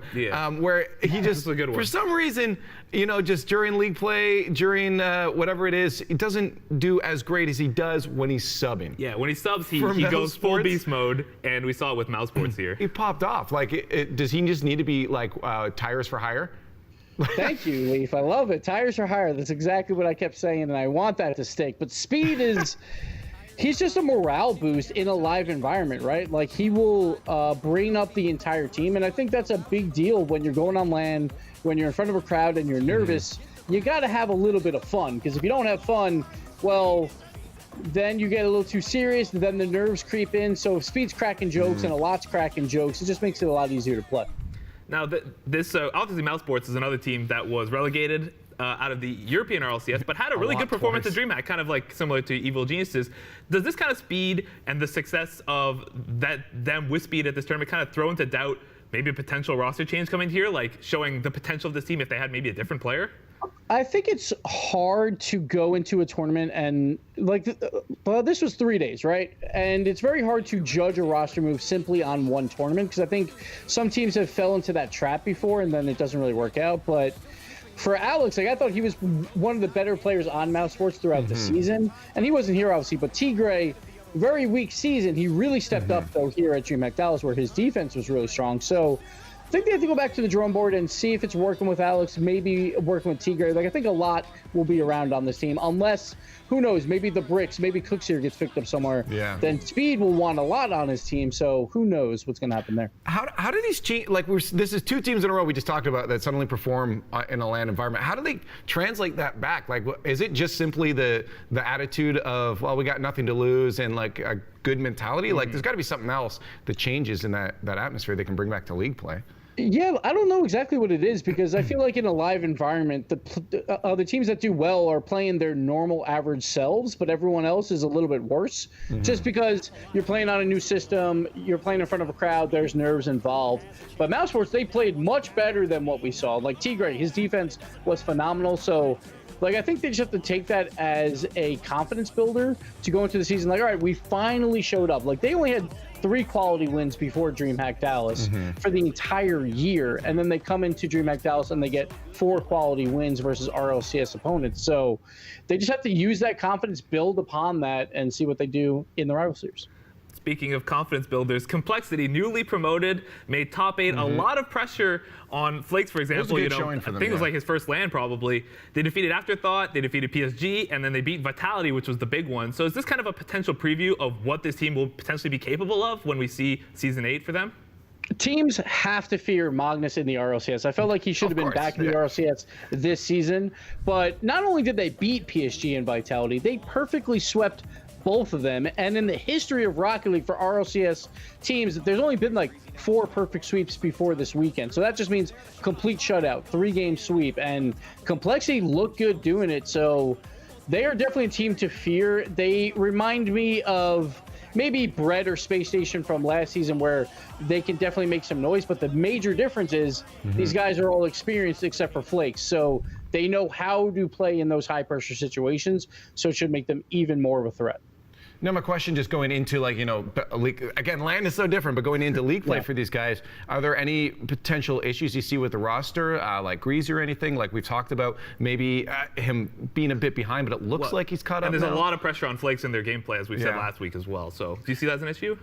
where he just for some reason, just during league play, during whatever it is, he doesn't do as great as he does when he's subbing. Yeah, when he subs, he goes full beast mode, and we saw it with Mouse Sports here. He popped off. Like, does he just need to be like tires for hire? Thank you, Leaf. I love it. Tires are higher. That's exactly what I kept saying, and I want that to stick. But speed is, he's just a morale boost in a live environment, right? Like, he will bring up the entire team, and I think that's a big deal when you're going on LAN, when you're in front of a crowd and you're nervous. You got to have a little bit of fun, because if you don't have fun, well, then you get a little too serious, and then the nerves creep in. So if speed's cracking jokes and a lot's cracking jokes, it just makes it a lot easier to play. Now, this obviously Mouse Sports is another team that was relegated out of the European RLCS, but had a really good performance at DreamHack, kind of like similar to Evil Geniuses. Does this kind of speed and the success of them with speed at this tournament kind of throw into doubt maybe a potential roster change coming here, like showing the potential of this team if they had maybe a different player? I think it's hard to go into a tournament and this was 3 days, right? And it's very hard to judge a roster move simply on one tournament, because I think some teams have fell into that trap before and then it doesn't really work out. But for Alex, I thought he was one of the better players on Mouse Sports throughout the season, and he wasn't here obviously, but Tigray, very weak season, he really stepped up though here at DreamHack Dallas, where his defense was really strong. So I think they have to go back to the drawing board and see if it's working with Alex, maybe working with Tigray. Like, I think a lot will be around on this team, unless, who knows, maybe the bricks, maybe Cooks here gets picked up somewhere. Yeah. Then Speed will want a lot on his team, so who knows what's going to happen there. How do these teams, like, this is 2 teams in a row we just talked about that suddenly perform in a LAN environment. How do they translate that back? Like, is it just simply the attitude of, well, we got nothing to lose, and like a good mentality? Like, there's got to be something else that changes in that atmosphere they can bring back to league play. Yeah, I don't know exactly what it is, because I feel like in a live environment, the teams that do well are playing their normal average selves, but everyone else is a little bit worse. Just because you're playing on a new system, you're playing in front of a crowd, there's nerves involved. But Mouse Sports, they played much better than what we saw. Like Tigray, his defense was phenomenal. So, like, I think they just have to take that as a confidence builder to go into the season. Like, all right, we finally showed up. Like, they only had 3 quality wins before DreamHack Dallas for the entire year, and then they come into DreamHack Dallas and they get 4 quality wins versus RLCS opponents. So they just have to use that confidence, build upon that, and see what they do in the rival series. Speaking of confidence builders, Complexity, newly promoted, made top 8. A lot of pressure on Flakes, for example. It was a good showing for them, I think it was like his first LAN probably. They defeated Afterthought, they defeated PSG, and then they beat Vitality, which was the big one. So is this kind of a potential preview of what this team will potentially be capable of when we see Season 8 for them? Teams have to fear Magnus in the RLCS. I felt like he should have been back in the RLCS this season. But not only did they beat PSG and Vitality, they perfectly swept both of them. And in the history of Rocket League for RLCS teams, there's only been like 4 perfect sweeps before this weekend. So that just means complete shutout, 3-game sweep. And Complexity looked good doing it. So they are definitely a team to fear. They remind me of maybe Bread or Space Station from last season, where they can definitely make some noise. But the major difference is these guys are all experienced except for Flakes. So they know how to play in those high pressure situations. So it should make them even more of a threat. Now, my question, just going into, like, again, LAN is so different, but going into league play for these guys, are there any potential issues you see with the roster, like Greasy or anything? Like we've talked about, maybe him being a bit behind, but it looks like he's caught up. And there's a lot of pressure on Flakes in their gameplay, as we said last week as well. So do you see that as an issue?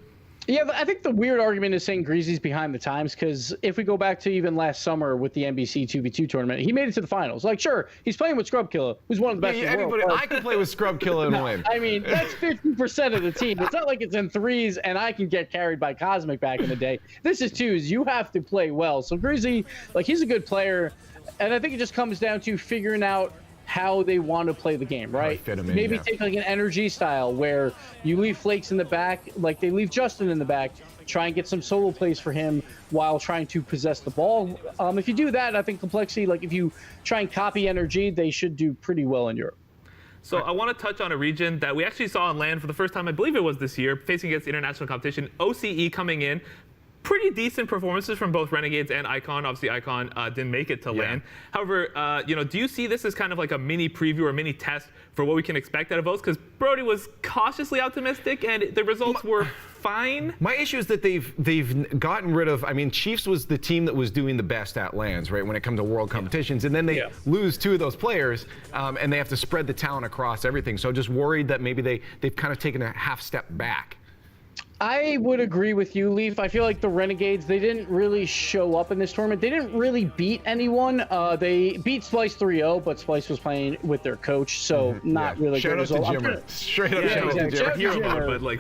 Yeah, I think the weird argument is saying Greasy's behind the times, because if we go back to even last summer with the NBC 2v2 tournament, he made it to the finals. Like, sure, he's playing with Scrubkilla, who's one of the best in the world. I can play with Scrubkilla and win. I mean, that's 50% of the team. It's not like it's in 3s and I can get carried by Cosmic back in the day. This is 2s. You have to play well. So Greasy, like, he's a good player, and I think it just comes down to figuring out how they want to play the game, right? fit 'em in, Maybe yeah. take like an energy style where you leave Flakes in the back, like they leave Justin in the back, try and get some solo plays for him while trying to possess the ball. If you do that, I think Complexity, like if you try and copy energy, they should do pretty well in Europe. So I want to touch on a region that we actually saw on land for the first time, I believe it was this year, facing against international competition. OCE coming in. Pretty decent performances from both Renegades and Icon. Obviously, Icon didn't make it to land. However, do you see this as kind of like a mini preview or mini test for what we can expect out of O's? Because Brody was cautiously optimistic, and the results were fine. My issue is that they've gotten rid of. I mean, Chiefs was the team that was doing the best at lands, right, when it comes to world competitions, and then they lose 2 of those players, and they have to spread the talent across everything. So just worried that maybe they've kind of taken a half step back. I would agree with you, Leaf. I feel like the Renegades, they didn't really show up in this tournament. They didn't really beat anyone. They beat Splice 3-0, but Splice was playing with their coach, so not really good result. Shout out to Jimmer. Straight up shout out to Jimmer. Hero mode, but like.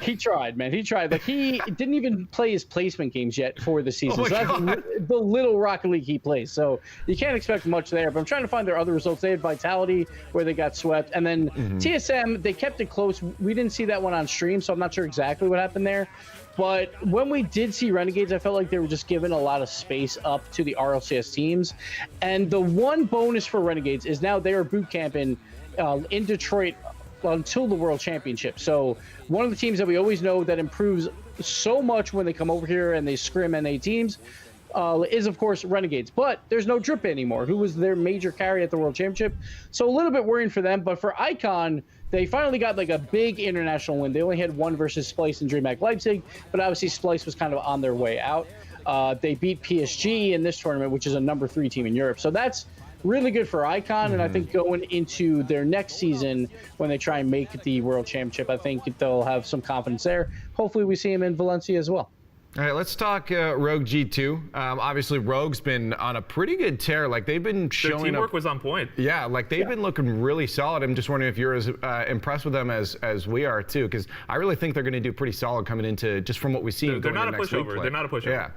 He tried, man. He tried. Like, he didn't even play his placement games yet for the season. So that's the little Rocket League he plays. So you can't expect much there. But I'm trying to find their other results. They had Vitality, where they got swept. And then TSM, they kept it close. We didn't see that one on stream, so I'm not sure exactly what happened there. But when we did see Renegades, I felt like they were just giving a lot of space up to the RLCS teams. And the one bonus for Renegades is now they are boot camping in Detroit until the World Championship. So one of the teams that we always know that improves so much when they come over here and they scrim NA teams is, of course, Renegades. But there's no Drip anymore, who was their major carry at the World Championship. So a little bit worrying for them. But for Icon, they finally got like a big international win. They only had one versus Splice and DreamHack Leipzig, but obviously Splice was kind of on their way out. They beat PSG in this tournament, which is a number 3 team in Europe. So that's really good for Icon, and I think going into their next season when they try and make the World Championship, I think they'll have some confidence there. Hopefully we see him in Valencia as well. All right, let's talk Rogue G2. Obviously, Rogue's been on a pretty good tear. Like, they've been showing Their teamwork was on point. Yeah, like they've been looking really solid. I'm just wondering if you're as impressed with them as we are too, because I really think they're going to do pretty solid coming into just from what we see. They're not a pushover. They're not a pushover. Yeah.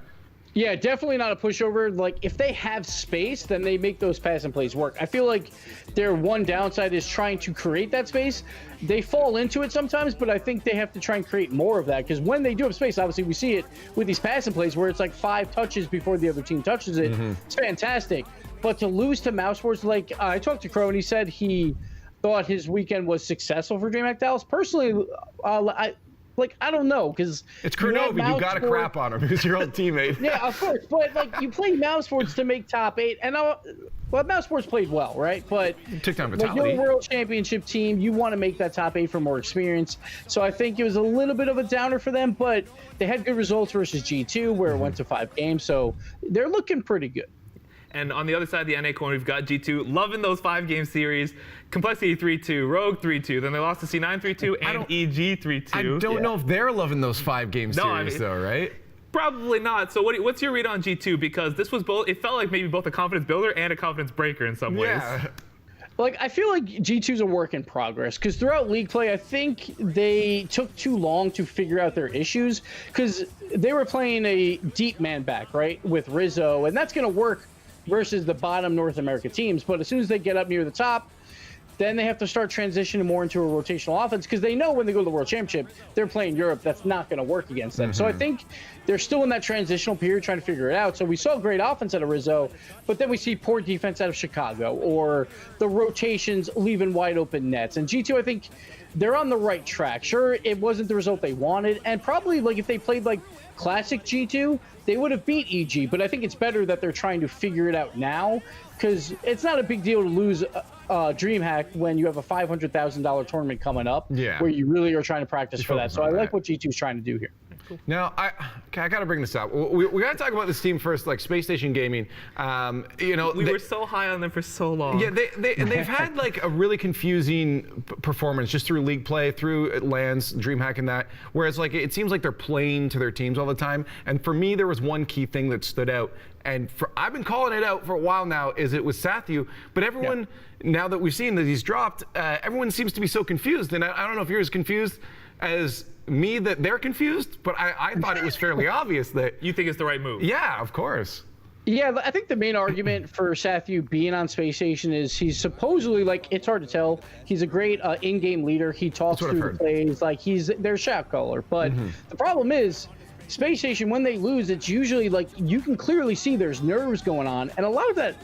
Yeah, definitely not a pushover. Like, if they have space, then they make those pass and plays work. I feel like their one downside is trying to create that space. They fall into it sometimes, but I think they have to try and create more of that, because when they do have space, obviously we see it with these pass and plays where it's like 5 touches before the other team touches it. It's fantastic. But to lose to Mousesports, like I talked to Crow and he said he thought his weekend was successful for DreamHack Dallas. Personally, I don't know, because it's Kurnovi. You got to crap on him. He's your old teammate. Yeah, of course. But like, you play Mousesports to make top 8, and Mousesports played well, right? But took down like Vitality. your World Championship team, you want to make that top 8 for more experience. So I think it was a little bit of a downer for them, but they had good results versus G2, where it went to 5 games. So they're looking pretty good. And on the other side of the NA coin, we've got G2 loving those 5-game series. Complexity 3-2, Rogue 3-2. Then they lost to C9 3-2 and EG 3-2. I don't know if they're loving those 5-game series, though, right? Probably not. So what's your read on G2? Because this was both. It felt like maybe both a confidence builder and a confidence breaker in some ways. Yeah. Like, I feel like G2's a work in progress, because throughout league play, I think they took too long to figure out their issues, because they were playing a deep man back, right, with Rizzo, and that's going to work versus the bottom North America teams. But as soon as they get up near the top, then they have to start transitioning more into a rotational offense, because they know when they go to the World Championship, they're playing Europe. That's not going to work against them. So I think they're still in that transitional period trying to figure it out. So we saw great offense out of Rizzo, but then we see poor defense out of Chicago, or the rotations leaving wide open nets. And G2, I think they're on the right track. Sure, it wasn't the result they wanted, and probably like if they played like classic G2, they would have beat EG, but I think it's better that they're trying to figure it out now, because it's not a big deal to lose DreamHack when you have a $500,000 tournament coming up, where you really are trying to practice for that. So I like what G2 is trying to do here. Now, I got to bring this up. We got to talk about this team first, like Space Station Gaming. We were so high on them for so long. Yeah, they've had like a really confusing performance just through league play, through LANs, DreamHack, and that. Whereas like it seems like they're playing to their teams all the time. And for me, there was one key thing that stood out, and I've been calling it out for a while now. Is it was Sathu, but everyone now that we've seen that he's dropped, everyone seems to be so confused. And I don't know if you're as confused as me that they're confused, but I thought it was fairly obvious that you think it's the right move. Yeah, of course. Yeah, I think the main argument for Sathu being on Space Station is he's supposedly, like, it's hard to tell. He's a great in-game leader. He talks through the plays. Like, he's their shot caller. But the problem is, Space Station, when they lose, it's usually, like, you can clearly see there's nerves going on. And a lot of that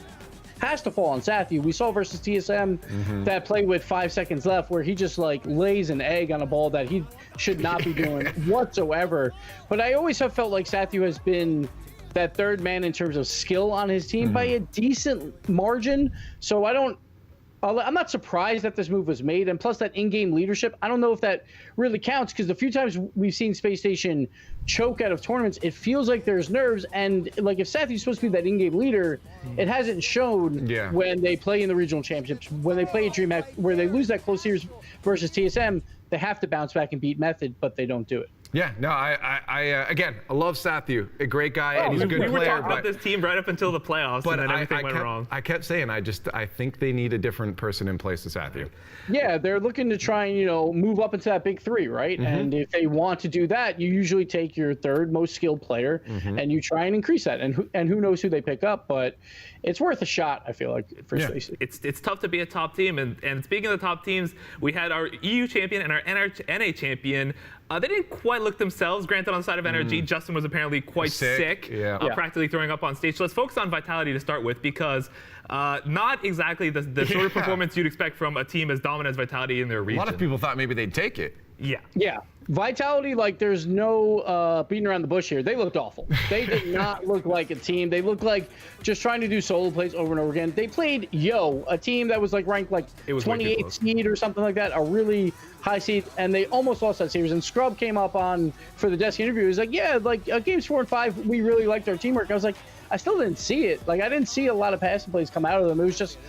has to fall on Sathu. We saw versus TSM that play with 5 seconds left where he just, like, lays an egg on a ball that he should not be doing whatsoever. But I always have felt like Sathu has been that third man in terms of skill on his team by a decent margin. So I'm not surprised that this move was made. And plus that in-game leadership, I don't know if that really counts, because the few times we've seen Space Station choke out of tournaments, it feels like there's nerves. And like, if Sathu's supposed to be that in-game leader, it hasn't shown when they play in the regional championships, when they play at DreamHack, where they lose that close series versus TSM, they have to bounce back and beat Method, but they don't do it. Yeah, no, again, I love Sathu, a great guy, and he's a good player. We were talking about this team right up until the playoffs, and then everything went wrong. I kept saying, I think they need a different person in place of Sathu. Yeah, they're looking to try and, move up into that big three, right? And if they want to do that, you usually take your third most skilled player and you try and increase that. And who knows who they pick up, but it's worth a shot, I feel like, for Space. It's tough to be a top team. And speaking of the top teams, we had our EU champion and our NA champion. They didn't quite look themselves. Granted, on the side of NRG, Justin was apparently quite sick, practically throwing up on stage. So let's focus on Vitality to start with, because not exactly the sort of performance you'd expect from a team as dominant as Vitality in their region. A lot of people thought maybe they'd take it. Yeah. Vitality, like, there's no beating around the bush here. They looked awful. They did not look like a team. They looked like just trying to do solo plays over and over again. They played a team that was like ranked like 28th seed or something like that, a really high seed, and they almost lost that series. And Scrub came up on for the desk interview. He was like, yeah, like games 4 and 5, we really liked our teamwork. I was like, I still didn't see it. Like, I didn't see a lot of passing plays come out of them. It was just,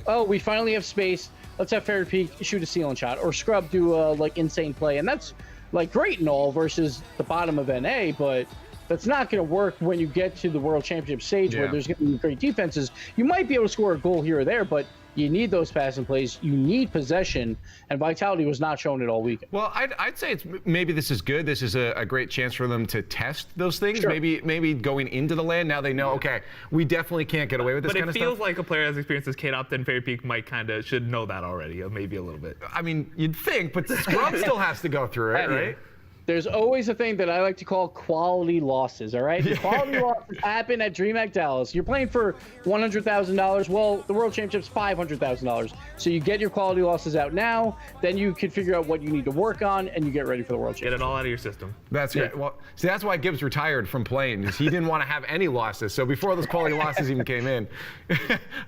oh, we finally have space. Let's have Fair Peak shoot a ceiling shot, or Scrub do a like insane play, and that's like great and all versus the bottom of NA, but that's not going to work when you get to the World Championship stage where there's going to be great defenses. You might be able to score a goal here or there, but you need those passing plays. You need possession, and Vitality was not showing it all weekend. Well, I'd say maybe this is good. This is a great chance for them to test those things. Maybe going into the LAN, now they know, okay, we definitely can't get away with this kind of stuff. But it feels like a player as experienced as K-Dop and Fairy Peak might should know that already, maybe a little bit. I mean, you'd think, but Scrub still has to go through it, right? There's always a thing that I like to call quality losses, all right? The quality losses happen at DreamHack Dallas. You're playing for $100,000. Well, the World Championship's $500,000. So you get your quality losses out now, then you can figure out what you need to work on, and you get ready for the World Championship. Get it all out of your system. That's right. Well, see, that's why Gibbs retired from playing. He didn't want to have any losses. So before those quality losses even came in.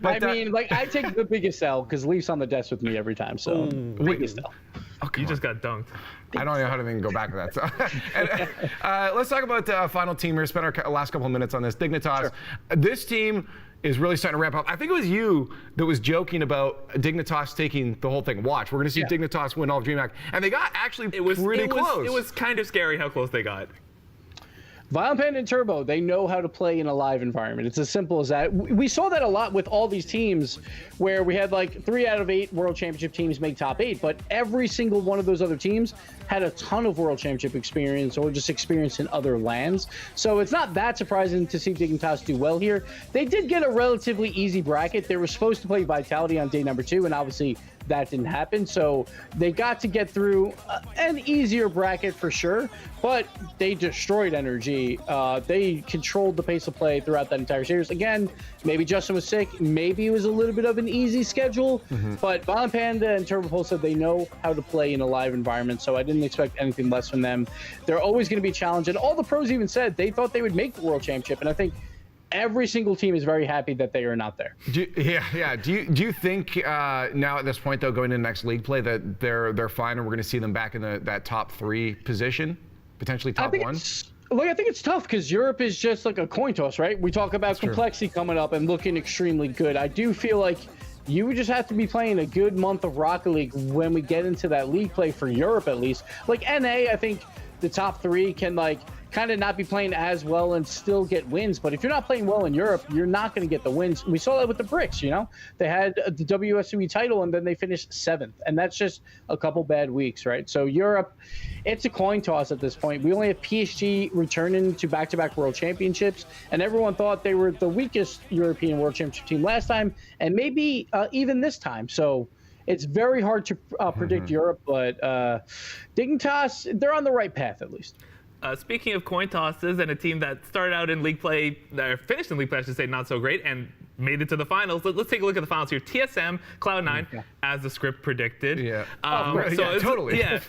But, I mean, like, I take the biggest L because Leaf's on the desk with me every time. So biggest L. You just got dunked. I don't know how to even go back to that. So, let's talk about final team here. Spend our last couple of minutes on this. Dignitas. This team is really starting to ramp up. I think it was you that was joking about Dignitas taking the whole thing. Watch, we're going to see Dignitas win all of DreamHack. And they got actually pretty close. It was kind of scary how close they got. Violent Panda and Turbo, they know how to play in a live environment. It's as simple as that. We saw that a lot with all these teams where we had like 3 out of 8 World Championship teams make top 8, but every single one of those other teams had a ton of World Championship experience or just experience in other lands. So it's not that surprising to see Dignitas do well here. They did get a relatively easy bracket. They were supposed to play Vitality on day number 2, and obviously that didn't happen. So they got to get through an easier bracket for sure, but they destroyed NRG. They controlled the pace of play throughout that entire series. Again, maybe Justin was sick. Maybe it was a little bit of an easy schedule, but Violent Panda and Turbo Pulse said they know how to play in a live environment. So I didn't expect anything less from them. They're always going to be challenged. And all the pros even said they thought they would make the World Championship. And I think every single team is very happy that they are not there. Do you think now at this point, though, going into next league play, that they're fine and we're going to see them back in that top 3 position, potentially top 1? Look, I think it's tough because Europe is just like a coin toss, right? We talk about complexity coming up and looking extremely good. I do feel like you would just have to be playing a good month of Rocket League when we get into that league play for Europe, at least. Like NA, I think the top 3 can like kind of not be playing as well and still get wins. But if you're not playing well in Europe, you're not going to get the wins. We saw that with the Bricks, you know? They had the WSOE title and then they finished 7th. And that's just a couple bad weeks, right? So Europe, it's a coin toss at this point. We only have PSG returning to back-to-back World Championships. And everyone thought they were the weakest European World Championship team last time and maybe even this time. So it's very hard to predict Europe, but Dignitas, they're on the right path at least. Speaking of coin tosses and a team that started out in league play, or finished in league play, I should say, not so great, and made it to the finals. Let's take a look at the finals here. TSM, Cloud9, as the script predicted. Yeah. Totally. Yeah.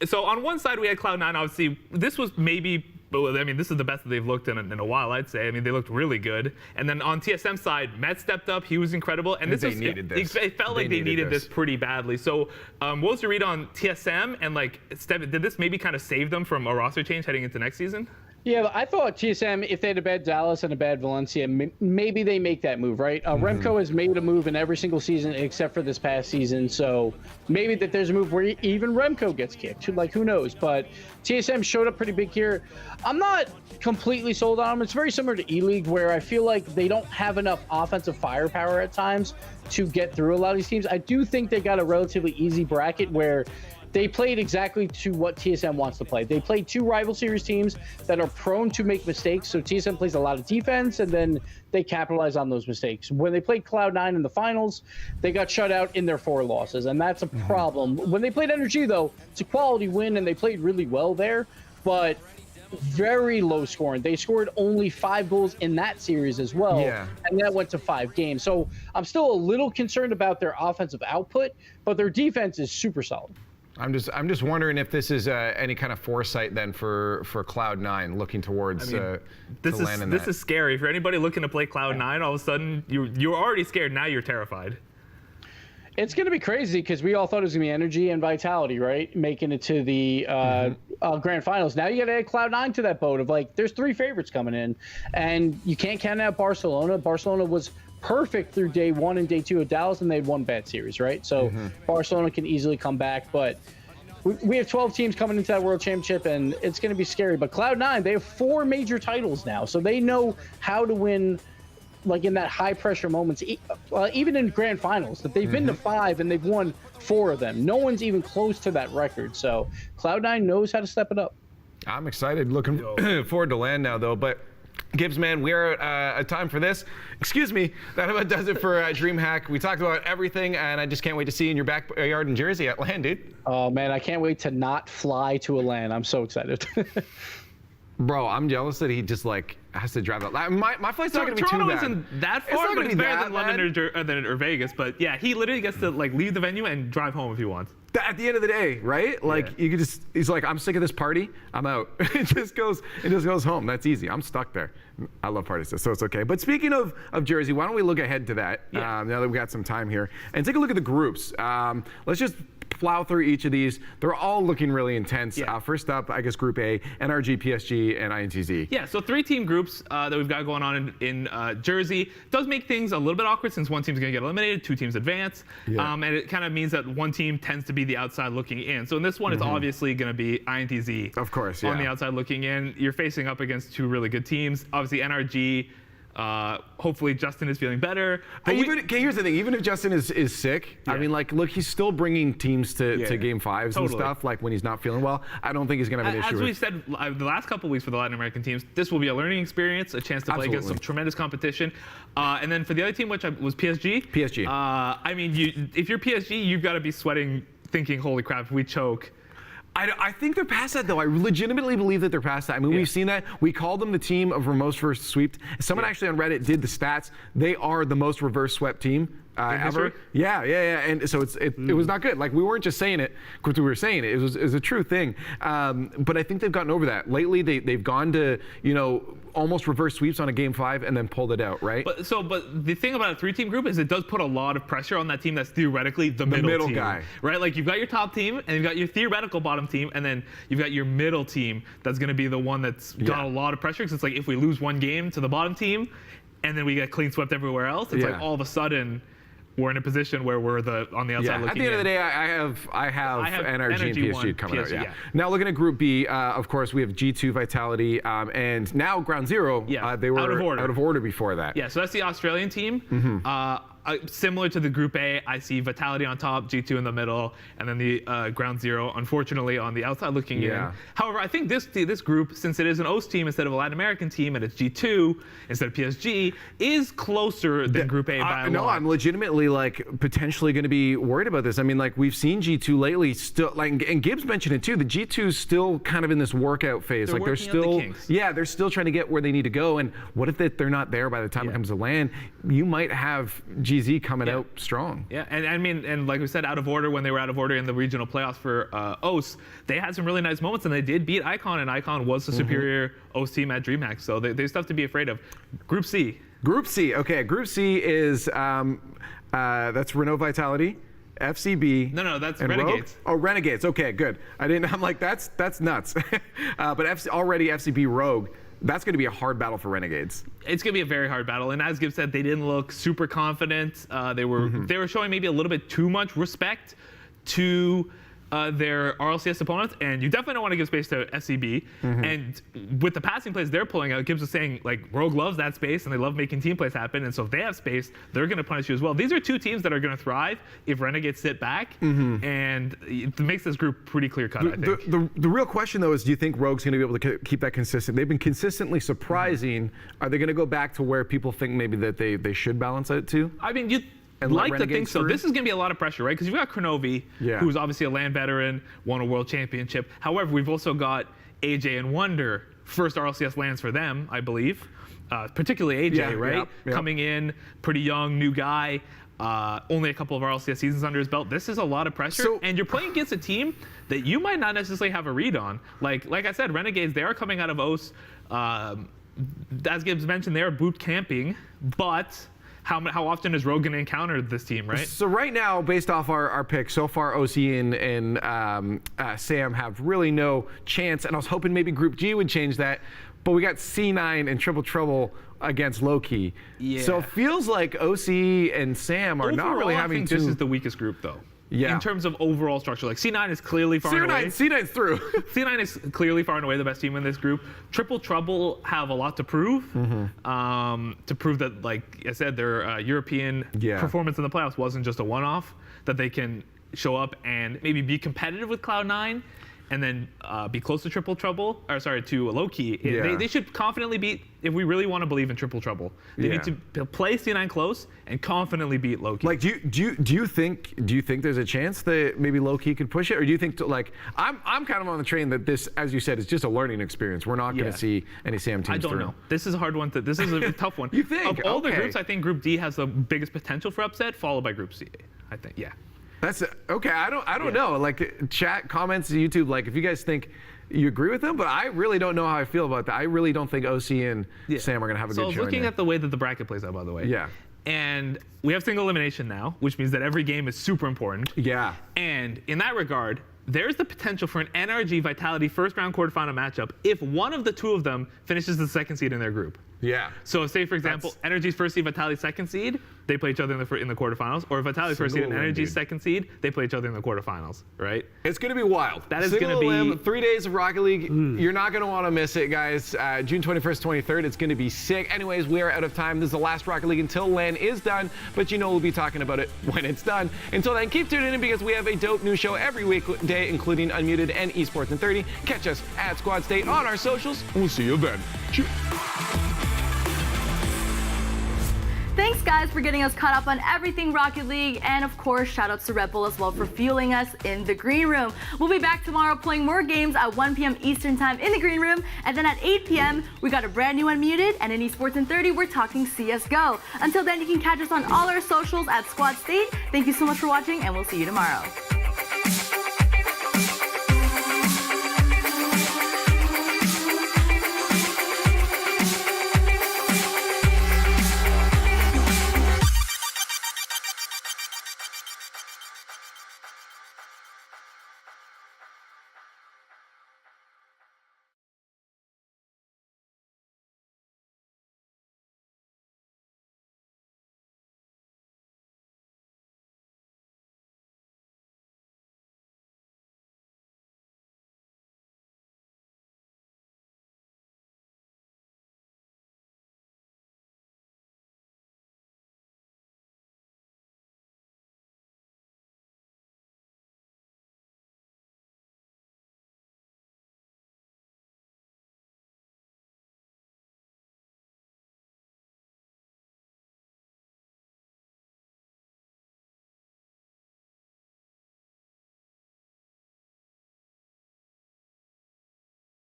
So on one side, we had Cloud9. Obviously, this was maybe, I mean, this is the best that they've looked in a while, I'd say. I mean, they looked really good. And then on TSM side, Met stepped up. He was incredible. And this needed this. It felt like they needed this pretty badly. So what was your read on TSM? And, like, did this maybe kind of save them from a roster change heading into next season? Yeah, I thought TSM, if they had a bad Dallas and a bad Valencia, maybe they make that move, right? Remco has made a move in every single season except for this past season, so maybe that there's a move where even Remco gets kicked. Like, who knows? But TSM showed up pretty big here. I'm not completely sold on them. It's very similar to E-League, where I feel like they don't have enough offensive firepower at times to get through a lot of these teams. I do think they got a relatively easy bracket where they played exactly to what TSM wants to play. They played 2 rival series teams that are prone to make mistakes. So TSM plays a lot of defense, and then they capitalize on those mistakes. When they played Cloud9 in the finals, they got shut out in their 4 losses, and that's a problem. When they played NRG, though, it's a quality win, and they played really well there, but very low scoring. They scored only 5 goals in that series as well, and that went to 5 games. So I'm still a little concerned about their offensive output, but their defense is super solid. I'm just wondering if this is any kind of foresight then for Cloud9 looking towards this is scary for anybody looking to play Cloud9. All of a sudden, you're already scared. Now you're terrified. It's going to be crazy because we all thought it was going to be Energy and Vitality, right, making it to the grand finals. Now you got to add Cloud9 to that boat of, like, there's 3 favorites coming in, and you can't count out Barcelona. Barcelona was perfect through day 1 and day 2 of Dallas, and they had 1 bad series, right? So Barcelona can easily come back, but we have 12 teams coming into that World Championship, and it's going to be scary. But Cloud9, they have 4 major titles now, so they know how to win, like, in that high-pressure moments, even in grand finals. That they've been to 5, and they've won 4 of them. No one's even close to that record, so Cloud9 knows how to step it up. I'm excited. Looking forward to LAN now, though, but Gibbs, man, we're at time for this. Excuse me. That about does it for DreamHack. We talked about everything, and I just can't wait to see you in your backyard in Jersey at LAN, dude. Oh, man, I can't wait to not fly to a LAN. I'm so excited. Bro, I'm jealous that he just, like, has to drive out. My flight's not going to be Toronto too bad. isn't that far, but it's better than London or Vegas. But, yeah, he literally gets to, like, leave the venue and drive home if he wants. At the end of the day, right? Like, you could just, he's like, I'm sick of this party. I'm out. It just goes home. That's easy. I'm stuck there. I love parties, so it's okay. But speaking of Jersey, why don't we look ahead to that now that we got some time here and take a look at the groups. Let's just plow through each of these. They're all looking really intense. First up, I guess Group A, NRG, PSG, and INTZ. Yeah, so 3-team groups that we've got going on in Jersey. Does make things a little bit awkward since one team's going to get eliminated, 2 teams advance. And it kind of means that one team tends to be the outside looking in. So in this one, it's obviously going to be INTZ. Of course, on the outside looking in. You're facing up against 2 really good teams. Obviously, NRG. Hopefully Justin is feeling better. But here's the thing, even if Justin is sick, I mean, like, look, he's still bringing teams to game 5s and stuff, like when he's not feeling well. I don't think he's going to have an issue. As we said the last couple of weeks for the Latin American teams, this will be a learning experience, a chance to play against some tremendous competition. And then for the other team, which was PSG. PSG. I mean, if you're PSG, you've got to be sweating, thinking, holy crap, if we choke. I think they're past that, though. I legitimately believe that they're past that. I mean, we've seen that. We called them the team of most reverse swept. Someone actually on Reddit did the stats. They are the most reverse swept team ever. Yeah. And so it was not good. Like, we weren't just saying it because we were saying it. It was a true thing. But I think they've gotten over that. Lately, they've gone to, almost reverse sweeps on a game 5 and then pulled it out, right? But the thing about a 3-team group is it does put a lot of pressure on that team that's theoretically the middle team, guy, right? Like, you've got your top team and you've got your theoretical bottom team, and then you've got your middle team that's going to be the one that's got a lot of pressure, because it's like, if we lose one game to the bottom team and then we get clean swept everywhere else, it's like all of a sudden we're in a position where we're on the outside looking at the end of the day, I have NRG and PSG coming out. Yeah. Now looking at Group B, of course we have G2, Vitality, and now Ground Zero. They were out of order before that. Yeah, so that's the Australian team. Similar to the Group A, I see Vitality on top, G2 in the middle, and then the Ground Zero, unfortunately, on the outside looking in. However, I think this group, since it is an OS team instead of a Latin American team, and it's G2 instead of PSG, is closer than Group A by a lot. No, I'm legitimately potentially going to be worried about this. I mean, we've seen G2 lately still, and Gibbs mentioned it too. The G2's still kind of in this workout phase. They're still, they're still trying to get where they need to go. And what if they're not there by the time it comes to LAN? You might have GZ coming out strong. Yeah, and I mean, and like we said, out of order when they were out of order in the regional playoffs for OS, they had some really nice moments, and they did beat Icon, and Icon was the superior OS team at DreamHack, so there's stuff to be afraid of. Group C. Group C, okay. Group C is, that's Renault Vitality, FCB. No, that's Renegades. Rogue? Oh, Renegades, okay, good. I'm like, that's nuts. But already FCB Rogue. That's going to be a hard battle for Renegades. It's going to be a very hard battle, and as Gibbs said, they didn't look super confident. They were showing maybe a little bit too much respect to their RLCS opponents, and you definitely don't want to give space to SCB. And with the passing plays they're pulling out, Gibbs was saying Rogue loves that space, and they love making team plays happen. And so if they have space, they're going to punish you as well. These are two teams that are going to thrive if Renegades sit back, and it makes this group pretty clear cut. I think the real question though is, do you think Rogue's going to be able to keep that consistent? They've been consistently surprising. Are they going to go back to where people think maybe that they should balance out to? I mean, I'd like to think so. This is going to be a lot of pressure, right? Because you've got Kronovi, who's obviously a LAN veteran, won a world championship. However, we've also got AJ and Wonder, first RLCS LANs for them, I believe. Particularly AJ, right? Coming in, pretty young, new guy, only a couple of RLCS seasons under his belt. This is a lot of pressure, and you're playing against a team that you might not necessarily have a read on. Like I said, Renegades, they are coming out of OS. As Gibbs mentioned, they are boot camping, but how often is Rogue going to encounter this team, right? So right now, based off our picks, so far OC and Sam have really no chance, and I was hoping maybe Group G would change that, but we got C9 and Triple Trouble against Loki. So it feels like OC and Sam are not really having this is the weakest group, though. In terms of overall structure, C9 is clearly far and away. C9's through. C9 is clearly far and away the best team in this group. Triple Trouble have a lot to prove. To prove that, like I said, their European performance in the playoffs wasn't just a one-off. That they can show up and maybe be competitive with Cloud9, and then be close to Triple Trouble, or sorry, to Loki. They should confidently beat, if we really want to believe in Triple Trouble, they need to play C9 close and confidently beat Loki. Do you think there's a chance that maybe Loki could push it, or do you think I'm kind of on the train that this, as you said, is just a learning experience. We're not going to see any Sam teams. I don't know. This is a hard one. This is a tough one. You think? Of all the groups, I think Group D has the biggest potential for upset, followed by Group C. I think. That's okay. I don't know. Chat, comments, YouTube. If you guys think you agree with them, but I really don't know how I feel about that. I really don't think OC and Sam are going to have a good showing. So I was looking at the way that the bracket plays out, by the way. And we have single elimination now, which means that every game is super important. And in that regard, there's the potential for an NRG Vitality first round quarterfinal matchup if one of the two of them finishes the second seed in their group. So say, for example, NRG's first seed, Vitality second seed, they play each other in the quarterfinals. Or Vitality first seed and NRG's second seed, they play each other in the quarterfinals, right? It's going to be wild. That is going to be 3 days of Rocket League. You're not going to want to miss it, guys. June 21st, 23rd, it's going to be sick. Anyways, we are out of time. This is the last Rocket League until LAN is done, but we'll be talking about it when it's done. Until then, keep tuning in because we have a dope new show every weekday, including Unmuted and Esports in 30. Catch us at Squad State on our socials, and we'll see you then. Cheers. Thanks, guys, for getting us caught up on everything Rocket League. And, of course, shout-outs to Red Bull as well for fueling us in the green room. We'll be back tomorrow playing more games at 1 p.m. Eastern Time in the green room. And then at 8 p.m., we got a brand new Unmuted. And in Esports in 30, we're talking CSGO. Until then, you can catch us on all our socials at Squad State. Thank you so much for watching, and we'll see you tomorrow.